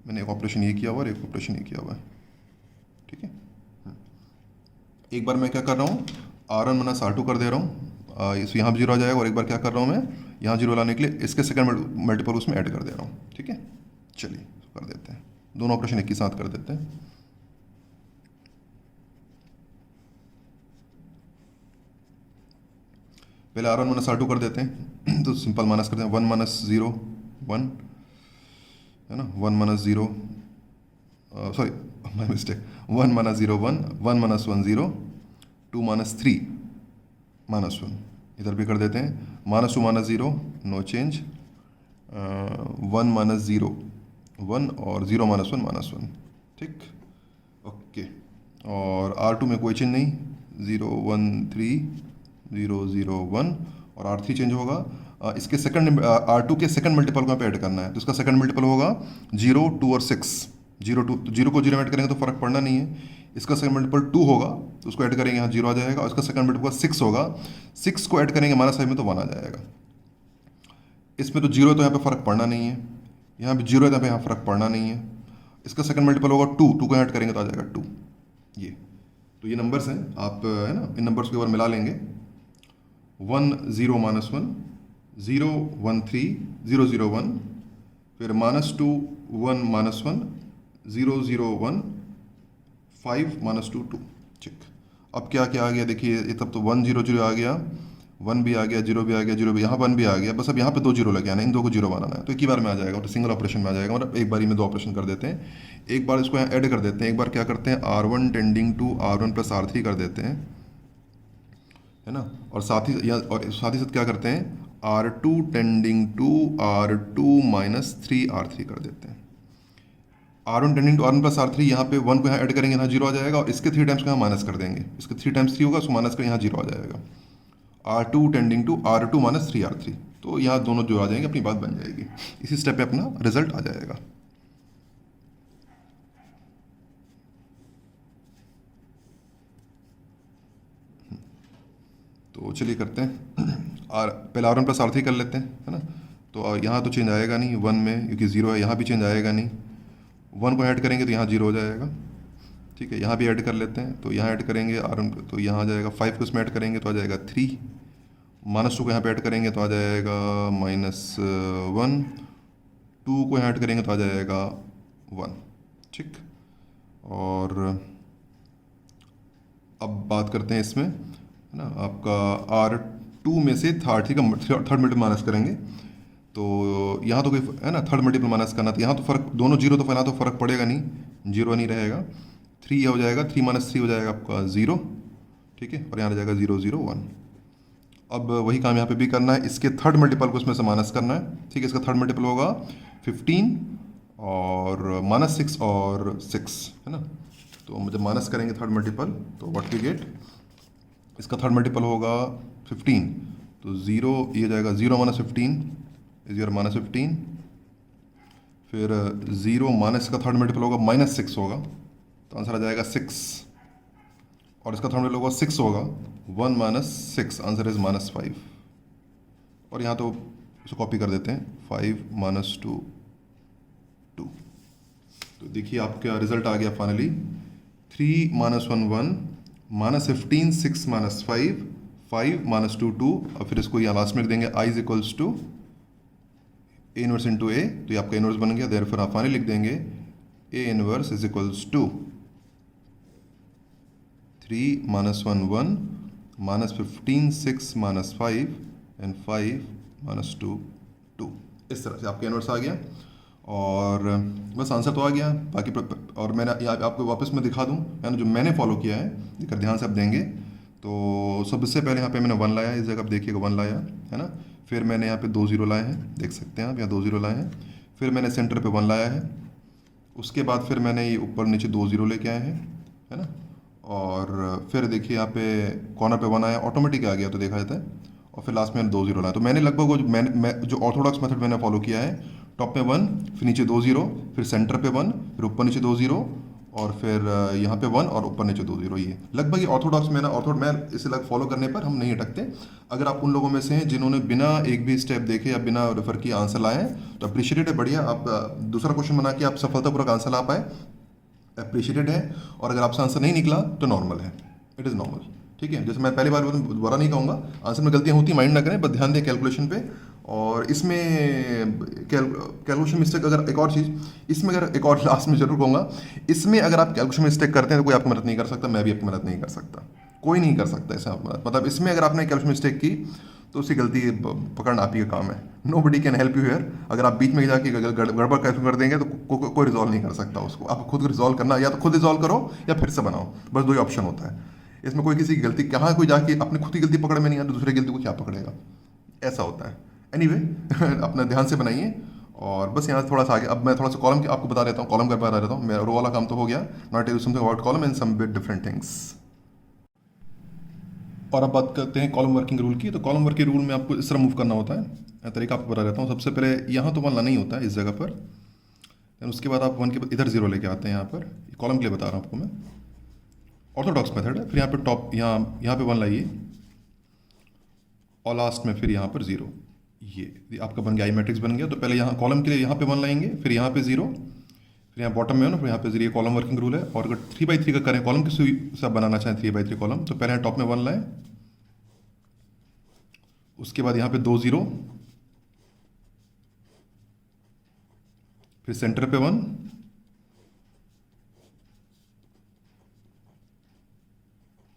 मैंने एक ऑपरेशन ये किया हुआ और एक ऑपरेशन ये किया हुआ है। ठीक है, एक बार मैं क्या कर रहा हूँ, R1 माइनस R2 कर दे रहा हूँ, इस यहाँ भी जीरो आ जाएगा। और एक बार क्या कर रहा हूँ मैं, यहाँ जीरो लाने के लिए इसके सेकंड मल्टीपल उसमें ऐड कर दे रहा हूँ। ठीक है, चलिए कर देते हैं, दोनों ऑपरेशन एक ही साथ कर देते हैं। पहले R1 माइनस R2 कर देते हैं तो सिंपल माइनस करते हैं, 1 माइनस 0 1 है ना, 1 minus 0, sorry my mistake, 1 minus 0 1, 1 minus 1 0, 2 minus 3 minus 1, इधर भी कर देते हैं, minus 2 minus 0 no change, 1 minus 0 1 और 0 माइनस 1 माइनस 1। ठीक, ओके। और R2 में कोई चेंज नहीं, 0 1 3 0 0 1, और R3 चेंज होगा। इसके सेकंड R2 के सेकंड मल्टीपल को यहाँ पे ऐड करना है, तो इसका सेकंड मल्टीपल होगा 0 2 और 6, 0 2, 0 को 0 में ऐड करेंगे तो फर्क पड़ना नहीं है। इसका सेकंड मल्टीपल 2 होगा तो उसको ऐड करेंगे, यहाँ 0 आ जाएगा। और इसका सेकंड मल्टीपल 6 होगा, 6 को ऐड करेंगे -5 में तो 1 आ जाएगा। इसमें तो 0 है तो यहाँ पे फर्क पड़ना नहीं है, यहाँ भी 0 है तो यहाँ फर्क पड़ना नहीं है। इसका सेकंड मल्टीपल होगा 2, 2 को ऐड करेंगे तो आ जाएगा 2। ये तो ये नंबर्स हैं, आप है ना इन नंबर्स को एक बार मिला लेंगे, 1 0 माइनस 1 0 1 3 0 0 1, फिर -2 1 माइनस 1 0 0 1 5 माइनस 2 2। ठीक, अब क्या क्या आ गया देखिए, ये तब तो 1 0 0 आ गया, 1 भी आ गया, 0 भी आ गया, 0 भी, यहाँ 1 भी आ गया। बस अब यहाँ पे 2 0 लगे आना, इन दो को 0 बनाना है, तो एक ही बार में आ जाएगा, तो सिंगल ऑपरेशन में आ जाएगा, मतलब एक बारी में 2 ऑपरेशन कर देते हैं। एक बार इसको यहाँ ऐड कर देते हैं, एक बार क्या करते हैं R1 tending to R1 plus R3 कर देते हैं, है ना। और साथ ही साथ क्या करते हैं, R2 tending to R2 minus 3R3 कर देते हैं। R1 tending to R1 plus R3, यहाँ पे 1 को यहाँ ऐड करेंगे, यहाँ 0 आ जाएगा। और इसके 3 टाइम्स को यहाँ माइनस कर देंगे, इसके 3 टाइम्स 3 होगा, उसको माइनस कर यहाँ 0 आ जाएगा। R2 tending to R2 minus 3R3, तो यहाँ दोनों जो आ जाएंगे, अपनी बात बन जाएगी। इसी स्टेप पे अपना रिजल्ट आ जाएगा। तो चलिए करते हैं, पहले R1 प्लस R3 कर लेते हैं, है ना। तो यहाँ तो चेंज आएगा नहीं 1 में, क्योंकि 0 है, यहाँ भी चेंज आएगा नहीं। 1 को ऐड करेंगे तो यहाँ 0 हो जाएगा। ठीक है, यहाँ भी ऐड कर लेते हैं, तो यहाँ ऐड करेंगे R1 तो यहाँ आ जाएगा 5 को इसमें ऐड करेंगे तो आ जाएगा 3, -2 को यहाँ पे ऐड करेंगे तो आ जाएगा -1, 2 को यहाँ ऐड करेंगे तो आ जाएगा 1। ठीक, और अब बात करते हैं इसमें, है ना, आपका R2 में से थर्ड मल्टीपल माइनस करेंगे, तो यहाँ तो कोई है ना थर्ड मल्टीपल माइनस करना, तो यहाँ तो फर्क, दोनों 0 तो यहाँ तो फर्क पड़ेगा नहीं, 0 नहीं रहेगा। 3 हो जाएगा, 3 माइनस 3 हो जाएगा आपका 0। ठीक है, और यहाँ आ जाएगा 0 0 1। अब वही काम यहाँ पे भी करना है, इसके थर्ड मल्टीपल को इसमें से माइनस करना है। ठीक है, इसका थर्ड मल्टीपल होगा 15 और -6 और 6, है ना। तो जब माइनस करेंगे थर्ड मल्टीपल तो व्हाट वी गेट, इसका थर्ड मल्टीपल होगा 15, तो 0 ये जाएगा 0 माइनस 15 इज योर -15, फिर 0 माइनस का थर्ड मल्टीपल होगा -6 होगा, तो आंसर आ जाएगा 6, और इसका थर्ड मल्टीपल होगा 6 होगा, 1 माइनस 6, आंसर इज -5। और यहाँ तो इसको कॉपी कर देते हैं, 5 माइनस 2 2। तो देखिए आपका रिजल्ट आ गया फाइनली, 3 माइनस 1 1, -15 6 माइनस 5 5 माइनस 2 2, और फिर इसको यहाँ लास्ट में लिख देंगे I is equals to A inverse into A, तो ये आपका इनवर्स बन गया। देयर फिर आप फाइनली लिख देंगे A inverse is equals to 3 minus 1 1, -15 6 minus 5 and 5 minus 2 2। इस तरह से आपका इनवर्स आ गया, और बस आंसर तो आ गया। बाकी और मैंने आपको वापस मैं दिखा दूं, मैंने जो मैंने फॉलो किया है, देखकर ध्यान से आप देंगे, तो सबसे पहले यहाँ पे मैंने 1 लाया, इस जगह आप देखिएगा 1 लाया, है ना। फिर मैंने यहाँ पे 2 0 लाए हैं, देख सकते हैं आप, यहाँ 2 0 लाए हैं। फिर मैंने सेंटर पे 1 लाया है, उसके बाद फिर मैंने ये ऊपर नीचे 2 0 लेके आए हैं, है ना। और फिर देखिए यहाँ पे कॉर्नर पे 1 आया, ऑटोमेटिक आ गया तो देखा जाता है। और फिर लास्ट में 2 0 लाया। तो मैंने लगभग वो जो ऑर्थोडॉक्स मेथड मैंने फॉलो किया है, टॉप में 1, फिर नीचे 2 0, फिर सेंटर पे 1, फिर ऊपर नीचे 2 0, और फिर यहाँ पे 1 और ऊपर नीचे 2 0। ये लगभग ये ऑर्थोडॉक्स में ना, मैं इसे लग फॉलो करने पर हम नहीं अटकते। अगर आप उन लोगों में से हैं जिन्होंने बिना एक भी स्टेप देखे या बिना रेफर किए आंसर लाए हैं तो अप्रिशिएटेड है, बढ़िया। आप दूसरा क्वेश्चन बना के आप सफलतापूर्वक आंसर ला पाए, अप्रिशिएटेड है। और अगर आपसे आंसर नहीं निकला तो नॉर्मल है, इट इज़ नॉर्मल, ठीक है। जैसे मैं पहली बार दोबारा नहीं कहूँगा, आंसर में गलतियाँ होती, माइंड ना करें, बस ध्यान दें कैलकुलेशन पे। और इसमें कैलकुलेशन मिस्टेक, अगर एक और चीज़ इसमें, अगर एक और लास्ट में जरूर कहूँगा, इसमें अगर आप कैलकुलेशन मिस्टेक करते हैं तो कोई आपकी मदद नहीं कर सकता, मैं भी आपकी मदद नहीं कर सकता, कोई नहीं कर सकता ऐसे आप मदद। मतलब इसमें अगर आपने कैलकुलेशन मिस्टेक की तो उसकी गलती पकड़ना आप ही का काम है। Nobody can help you here. अगर आप बीच में जाके गड़बड़ कैलकुलेट कर देंगे तो कोई रिजॉल्व नहीं कर सकता उसको। आप खुद रिजॉल्व करना, या तो खुद रिजॉल्व करो या फिर से बनाओ, बस दो ही ऑप्शन होता है इसमें। कोई किसी की गलती, कहाँ कोई जाके अपनी खुद की गलती पकड़ में नहीं है तो दूसरे गलती को क्या पकड़ेगा, ऐसा होता है। एनीवे अपना ध्यान से बनाइए। और बस यहाँ थोड़ा सा आगे, अब मैं थोड़ा सा कॉलम आपको बता देता हूँ, कॉलम का बता देता हूँ। मेरा रो वाला काम तो हो गया, not tell something about column and some bit different things. और अब बात करते हैं कॉलम वर्किंग रूल की। तो कॉलम वर्किंग रूल में आपको इस तरह मूव करना होता है, तरीका आपको बता देता हूँ। सबसे पहले यहाँ तो 1 लाना ही होता है इस जगह पर, देन उसके बाद आप 1 के बाद इधर 0 लेके आते हैं यहाँ पर। कॉलम के लिए बता रहा हूँ आपको मैं, ऑर्थोडॉक्स मेथड है। फिर यहाँ पे टॉप, यहाँ पे 1 लाइए और लास्ट में फिर यहाँ पर 0। ये आपका बन गया, आई मैट्रिक्स बन गया। तो पहले यहाँ कॉलम के लिए यहाँ पे 1 लाएंगे, फिर यहाँ पे 0, फिर यहाँ बॉटम में हो ना, फिर यहाँ पे 0। ये कॉलम वर्किंग रूल है। और अगर 3x3 का करें, कॉलम किसी से बनाना चाहें 3x3 कॉलम, तो पहले यहाँ टॉप में 1 लाएं, उसके बाद यहाँ पे 2 0, फिर सेंटर पे 1,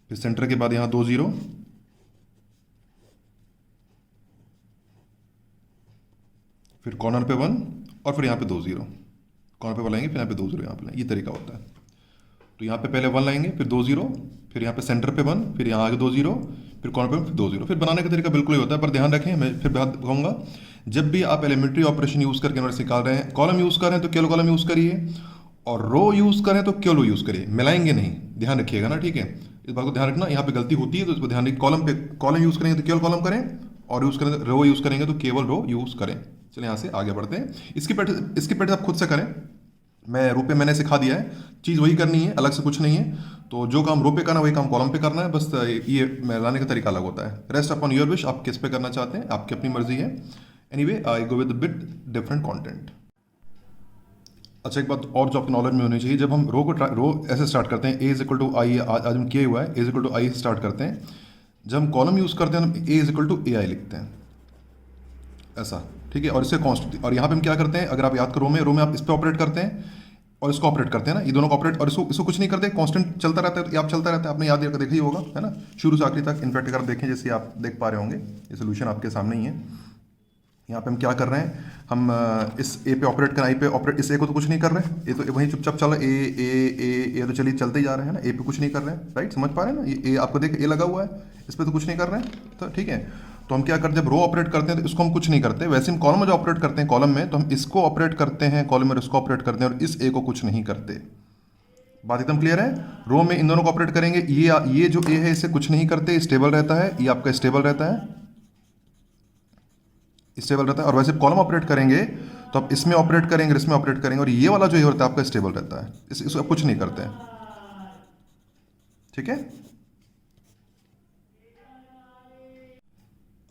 फिर सेंटर के बाद यहाँ 2 0, फिर कॉर्नर पे 1, और फिर यहाँ पे 2 0। कॉर्नर पे 1 लाएंगे, फिर यहाँ पे 2 0 यहाँ पे लाएंगे, ये तरीका होता है। तो यहाँ पे पहले 1 लाएंगे, फिर 2 0, फिर यहाँ पे सेंटर पे 1, फिर यहाँ आगे 2 0, फिर कॉर्नर पे फिर 2 0। फिर बनाने का तरीका बिल्कुल ही होता है, पर ध्यान रखें, मैं फिर बात कहूँगा, जब भी आप एलिमेंट्री ऑपरेशन यूज़ करके नंबर निकाल रहे हैं, कॉलम यूज़ कर रहे हैं तो केवल कॉलम यूज़ करिए, और रो यूज़ करें तो केवल रो यूज़ करिए, मिलाएंगे नहीं, ध्यान रखिएगा ना, ठीक है। इस बात को ध्यान रखना, यहाँ पे गलती होती है तो इसको ध्यान रखिए। कॉलम यूज़ करेंगे तो केवल कॉलम करें, और यूज़ करें रो यूज़ करेंगे तो केवल रो यूज़ करें। चलिए यहाँ से आगे बढ़ते हैं। इसकी प्रैक्टिस आप खुद से करें, मैं रो पे मैंने सिखा दिया है, चीज़ वही करनी है, अलग से कुछ नहीं है। तो जो काम रो पे करना है वही काम कॉलम पे करना है, बस ये लाने का तरीका अलग होता है। रेस्ट अपॉन योर विश, आप किस पे करना चाहते हैं, आपकी अपनी मर्जी है। Anyway I go with bit different content. अच्छा, एक बात और जो आपके नॉलेज में होनी चाहिए, जब हम रो ऐसे स्टार्ट करते हैं, A is equal to I, आज हम किया हुआ है, A is equal to I start करते हैं। जब हम कॉलम यूज़ करते हैं हम A is equal to A I लिखते हैं, ऐसा, ठीक है। और इससे कॉन्स्ट, और यहाँ पे हम क्या करते हैं, अगर आप याद करो, रो में आप इस पर ऑपरेट करते हैं और इसको ऑपरेट करते हैं ना, ये दोनों को ऑपरेट, और इसको कुछ नहीं करते, कांस्टेंट चलता रहता है, तो आप चलता रहता है, आपने याद देखा ही होगा, है ना, शुरू से आखिरी तक। इनफैक्ट अगर देखें, जैसे आप देख पा रहे होंगे, ये सोल्यूशन आपके सामने ही है। यहाँ पे हम क्या कर रहे हैं, हम इस ए पे ऑपरेट कर, आई पे ऑपरेट, इस ए को तो कुछ नहीं कर रहे हैं, ये तो वहीं चुपचाप चल रहा है, ए तो चलिए चलते ही जा रहे हैं ना, ए पे कुछ नहीं कर रहे हैं, राइट, समझ पा रहे हैं ना। ये आपको देख, ए लगा हुआ है, इस पर तो कुछ नहीं कर रहे हैं, तो ठीक है। तो हम क्या करते हैं, जब रो ऑपरेट करते हैं तो इसको हम कुछ नहीं करते। वैसे हम कॉलम में जो ऑपरेट करते हैं, कॉलम में तो हम इसको ऑपरेट करते हैं, कॉलम में इसको ऑपरेट करते हैं, और इस ए को कुछ नहीं करते। बात एकदम क्लियर है। रो में इन दोनों को ऑपरेट करेंगे, ये जो ए है इसे कुछ नहीं करते, स्टेबल रहता है, ये आपका स्टेबल रहता है, स्टेबल रहता है। और वैसे कॉलम ऑपरेट करेंगे तो आप इसमें ऑपरेट करेंगे, इसमें ऑपरेट करेंगे, और ये वाला जो होता है आपका स्टेबल रहता है, इसको कुछ नहीं करते हैं, ठीक है।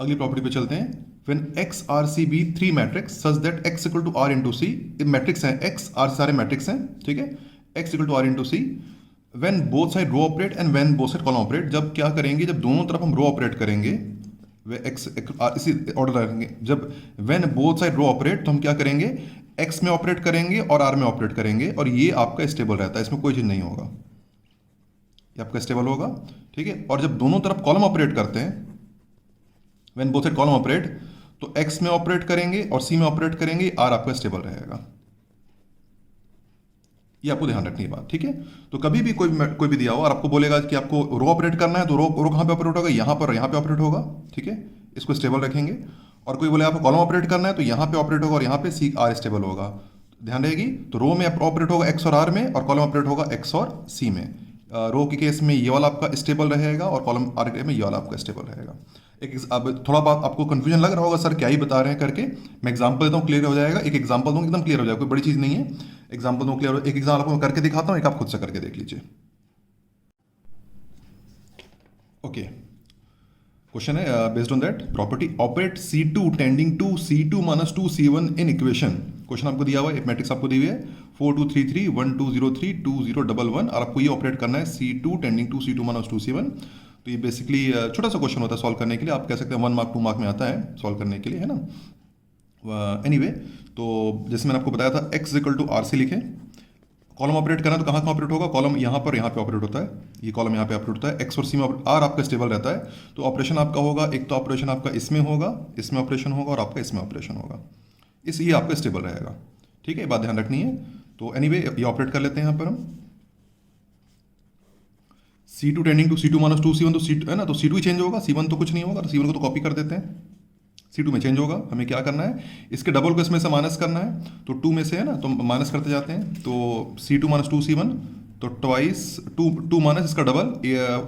अगली प्रॉपर्टी पे चलते हैं। When X R C be 3 matrix such that X equal to R into C, matrix हैं X R सारे मैट्रिक्स हैं, ठीक है, X equal to R into C, when both side row operate and when both side column operate, जब क्या करेंगे, जब दोनों तरफ हम रो ऑपरेट करेंगे, वे X इसी ऑर्डर रखेंगे, जब when both side row operate तो हम क्या करेंगे, X में ऑपरेट करेंगे और R में ऑपरेट करेंगे, और ये आपका स्टेबल रहता है, इसमें कोई चीज़ नहीं होगा, ये आपका स्टेबल होगा, ठीक है। और जब दोनों तरफ कॉलम ऑपरेट करते हैं, when both side column operate, तो X में ऑपरेट करेंगे और C में ऑपरेट करेंगे, R आपका स्टेबल रहेगा, ये आपको ध्यान रखनी है बात, ठीक है। तो कभी भी कोई भी दिया हो और आपको बोलेगा कि आपको रो ऑपरेट करना है, तो रो कहाँ पे ऑपरेट होगा, यहाँ पर, यहाँ पे ऑपरेट होगा, ठीक है, इसको स्टेबल रखेंगे। और कोई बोले आपको कॉलम ऑपरेट करना है, तो यहाँ पे ऑपरेट होगा और यहाँ पे C R स्टेबल होगा, ध्यान रहेगी। तो रो में ऑपरेट होगा X और R में, और कॉलम ऑपरेट होगा X और C में, रो के केस में ये वाला आपका स्टेबल रहेगा और कॉलम आर के में ये वाला आपका स्टेबल रहेगा। अब थोड़ा बात आपको कन्फ्यूजन लग रहा होगा सर क्या ही बता रहे हैं करके, मैं एग्जांपल देता हूँ, क्लियर हो जाएगा। एक एग्जांपल दूँ एकदम क्लियर हो जाएगा, कोई बड़ी चीज़ नहीं है। एग्जांपल दूँ क्लियर हो, एक एग्जाम्पल आपको करके दिखाता हूँ, एक आप खुद से करके देख लीजिए। ओके, क्वेश्चन है based on that property operate C2 tending to C2 minus 2C1 in equation. Question आपको दिया हुआ है, एक मैट्रिक्स आपको दी हुई है 4233 1203 2011 और आपको ये ऑपरेट करना है C2 tending to C2 minus 2C1। तो ये बेसिकली छोटा सा क्वेश्चन होता है सॉल्व करने के लिए, आप कह सकते हैं 1 मार्क 2 मार्क में आता है सॉल्व करने के लिए, है ना। एनीवे तो जैसे मैंने आपको बताया था x इक्वल टू RC लिखें, कॉलम ऑपरेट करना है तो कहाँ कहाँ ऑपरेट होगा, कॉलम यहाँ पर यहाँ पे ऑपरेट होता है, ये कॉलम यहाँ पे ऑपरेट होता है, एक्स और सी में आर आपका स्टेबल रहता है। तो ऑपरेशन आपका होगा, एक तो ऑपरेशन आपका इसमें होगा, इसमें ऑपरेशन होगा और आपका इसमें ऑपरेशन होगा, इस ये आपका स्टेबल रहेगा। ठीक है, ये बात ध्यान रखनी है। तो एनीवे ये ऑपरेट कर लेते हैं यहाँ पर हम C2 tending to C2 minus 2C1, तो C2 है ना, तो C2 ही चेंज होगा, C1 तो कुछ नहीं होगा, तो C1 को तो कॉपी कर देते हैं, C2 में चेंज होगा। हमें क्या करना है, इसके डबल को इसमें से माइनस करना है, तो 2 में से है ना, तो माइनस करते जाते हैं, तो C2 माइनस 2C1 तो ट्वाइस 2 माइनस इसका डबल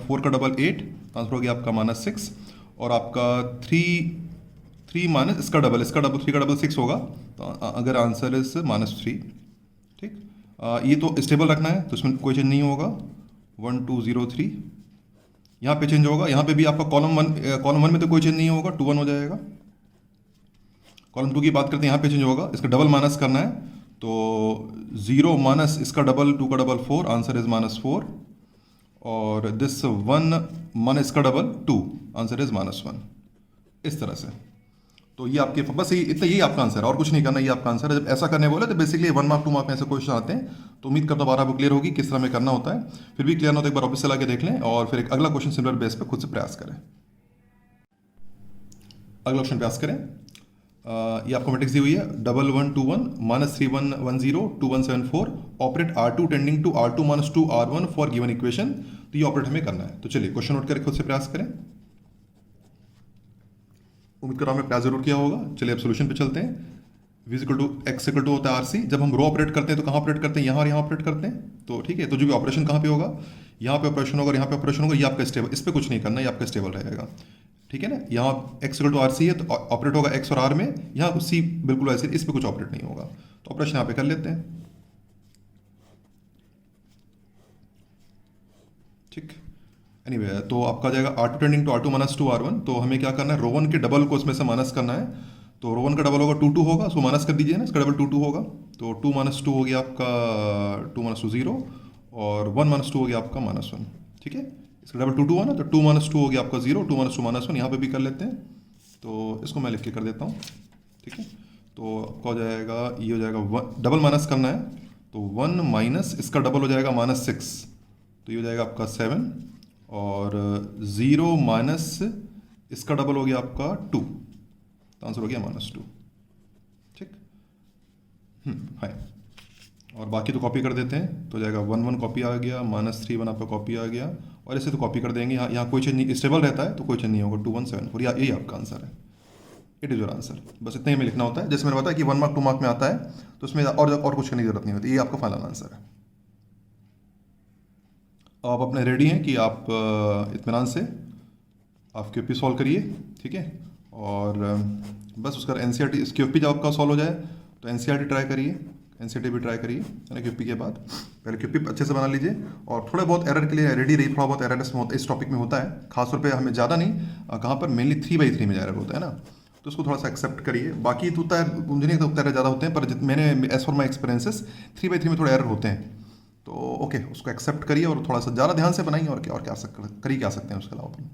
4 का डबल 8 आंसर हो गया आपका माइनस 6, और आपका 3 माइनस इसका डबल 3 का डबल 6 होगा, तो अगर आंसर इज माइनस 3। ठीक, ये तो स्टेबल रखना है, तो इसमें कोई चेंज नहीं होगा। 1 2 0 3 यहाँ पे चेंज होगा, यहाँ पे भी आपका कॉलम वन में तो कोई चेंज नहीं होगा, 2 1 हो जाएगा। कॉलम 2 की बात करते हैं, यहाँ पे चेंज होगा, इसका डबल माइनस करना है, तो 0 माइनस इसका डबल 2 का डबल 4 आंसर इज माइनस 4, और दिस 1 माइनस इसका डबल 2 आंसर इज माइनस 1, इस तरह से। तो ये आपके बस इतना यही आपका आंसर है, और कुछ नहीं करना, ये आपका आंसर है। जब ऐसा करने बोले तो बेसिकली 1 मार्क 2 मार्क में ऐसे क्वेश्चन आते हैं, तो उम्मीद करता हूँ बार आपको क्लियर होगी किस तरह में करना होता है। फिर भी क्लियर ना हो तो एक बार ऑफिस से ला के देख लें और फिर एक अगला क्वेश्चन सिमिलर बेस पे खुद से प्रयास करें। अगला क्वेश्चन प्रयास करें। ये आपको मैट्रिक्स दी हुई है 1 1 2 1 minus 3 1 1 0 2 1 7 4 operate R2 tending to R2 minus 2 R1 for given equation. तो ये ऑपरेट हमें करना है, तो चलिए क्वेश्चन नोट करके खुद से प्रयास करें। उम्मीद कर रहा हूँ मैं प्रयास जरूर किया होगा। चलिए अब सोल्यूशन पे चलते हैं। v equal to x equal to होता है RC। जब हम रो ऑपरेट करते हैं तो कहाँ ऑपरेट करते हैं, यहाँ और यहाँ ऑपरेट करते हैं। तो ठीक है, तो जो भी ऑपरेशन कहाँ पे होगा, यहाँ पे ऑपरेशन होगा और यहाँ पे ऑपरेशन होगा, ये आपका स्टेबल, इस पर कुछ नहीं करना, ये आपका स्टेबल रहेगा। ठीक है ना, यहाँ x इक्वल टू RC है तो ऑपरेट होगा x और R में, यहाँ C बिल्कुल ऐसे, इस पर कुछ ऑपरेट नहीं होगा। तो ऑपरेशन यहाँ पे कर लेते हैं। ठीक, एनीवे तो आपका जाएगा R2 tending to R2 minus 2 R1। तो हमें क्या करना है, रो 1 के डबल को इसमें से माइनस करना है। तो रो 1 का डबल होगा 2 2 होगा, सो माइनस कर दीजिए ना, इसका डबल 2 2 होगा। तो 2 माइनस 2 हो गया आपका 2 माइनस 2 0, और 1 माइनस 2 हो गया आपका माइनस 1। ठीक है, इसका डबल 2 2 है ना, तो 2 माइनस 2 हो गया आपका 0, 2 माइनस 2 माइनस 1, यहाँ पे भी कर लेते हैं। तो इसको मैं लिख के कर देता हूँ। ठीक है, तो आपका हो जाएगा, ये हो जाएगा डबल माइनस करना है, तो 1 माइनस इसका डबल हो जाएगा माइनस 6, तो ये हो जाएगा आपका 7, और 0 माइनस इसका डबल हो गया आपका 2, तो आंसर हो गया माइनस 2। ठीक, है, और बाकी तो कॉपी कर देते हैं, तो जाएगा 1 1 कॉपी आ गया, माइनस 3 1 आपका कॉपी आ गया, और ऐसे तो कॉपी कर देंगे। यहाँ कोई चेंज नहीं, स्टेबल रहता है तो कोई चेंज नहीं होगा। 2 1 7 4 यही आपका आंसर है, इट इज़ योर आंसर। बस इतना ही हमें लिखना होता है। जैसे मैंने बताया कि 1 मार्क 2 मार्क में आता है, तो उसमें और कुछ करने की जरूरत नहीं होती, ये आपका फाइनल आंसर है। आप अपने रेडी हैं कि आप इत्मीनान से आप क्यूपी सॉल्व करिए। ठीक है, और बस उसका एनसीईआरटी क्यूपी जब आपका सॉल्व हो जाए तो एनसीईआरटी ट्राई करिए, एनसीईआरटी भी ट्राई करिए, है ना। क्यूपी के बाद पहले क्यूपी अच्छे से बना लीजिए, और थोड़े बहुत एरर के लिए रेडी रही, थोड़ा बहुत एरर इस टॉपिक में होता है, खासतौर पे हमें ज़्यादा नहीं, कहाँ पर मेनली 3/3 में एरर होता है ना, तो उसको थोड़ा सा एक्सेप्ट करिए। बाकी तो होता है, मुझे नहीं लगता एरर ज़्यादा होते हैं, पर मैंने एज फॉर माई एक्सपीरियंसेस 3/3 में थोड़े एरर होते हैं। तो ओके, उसको एक्सेप्ट करिए और थोड़ा सा ज़्यादा ध्यान से बनाइए, और क्या कर ही क्या सकते हैं उसके अलावा अपन।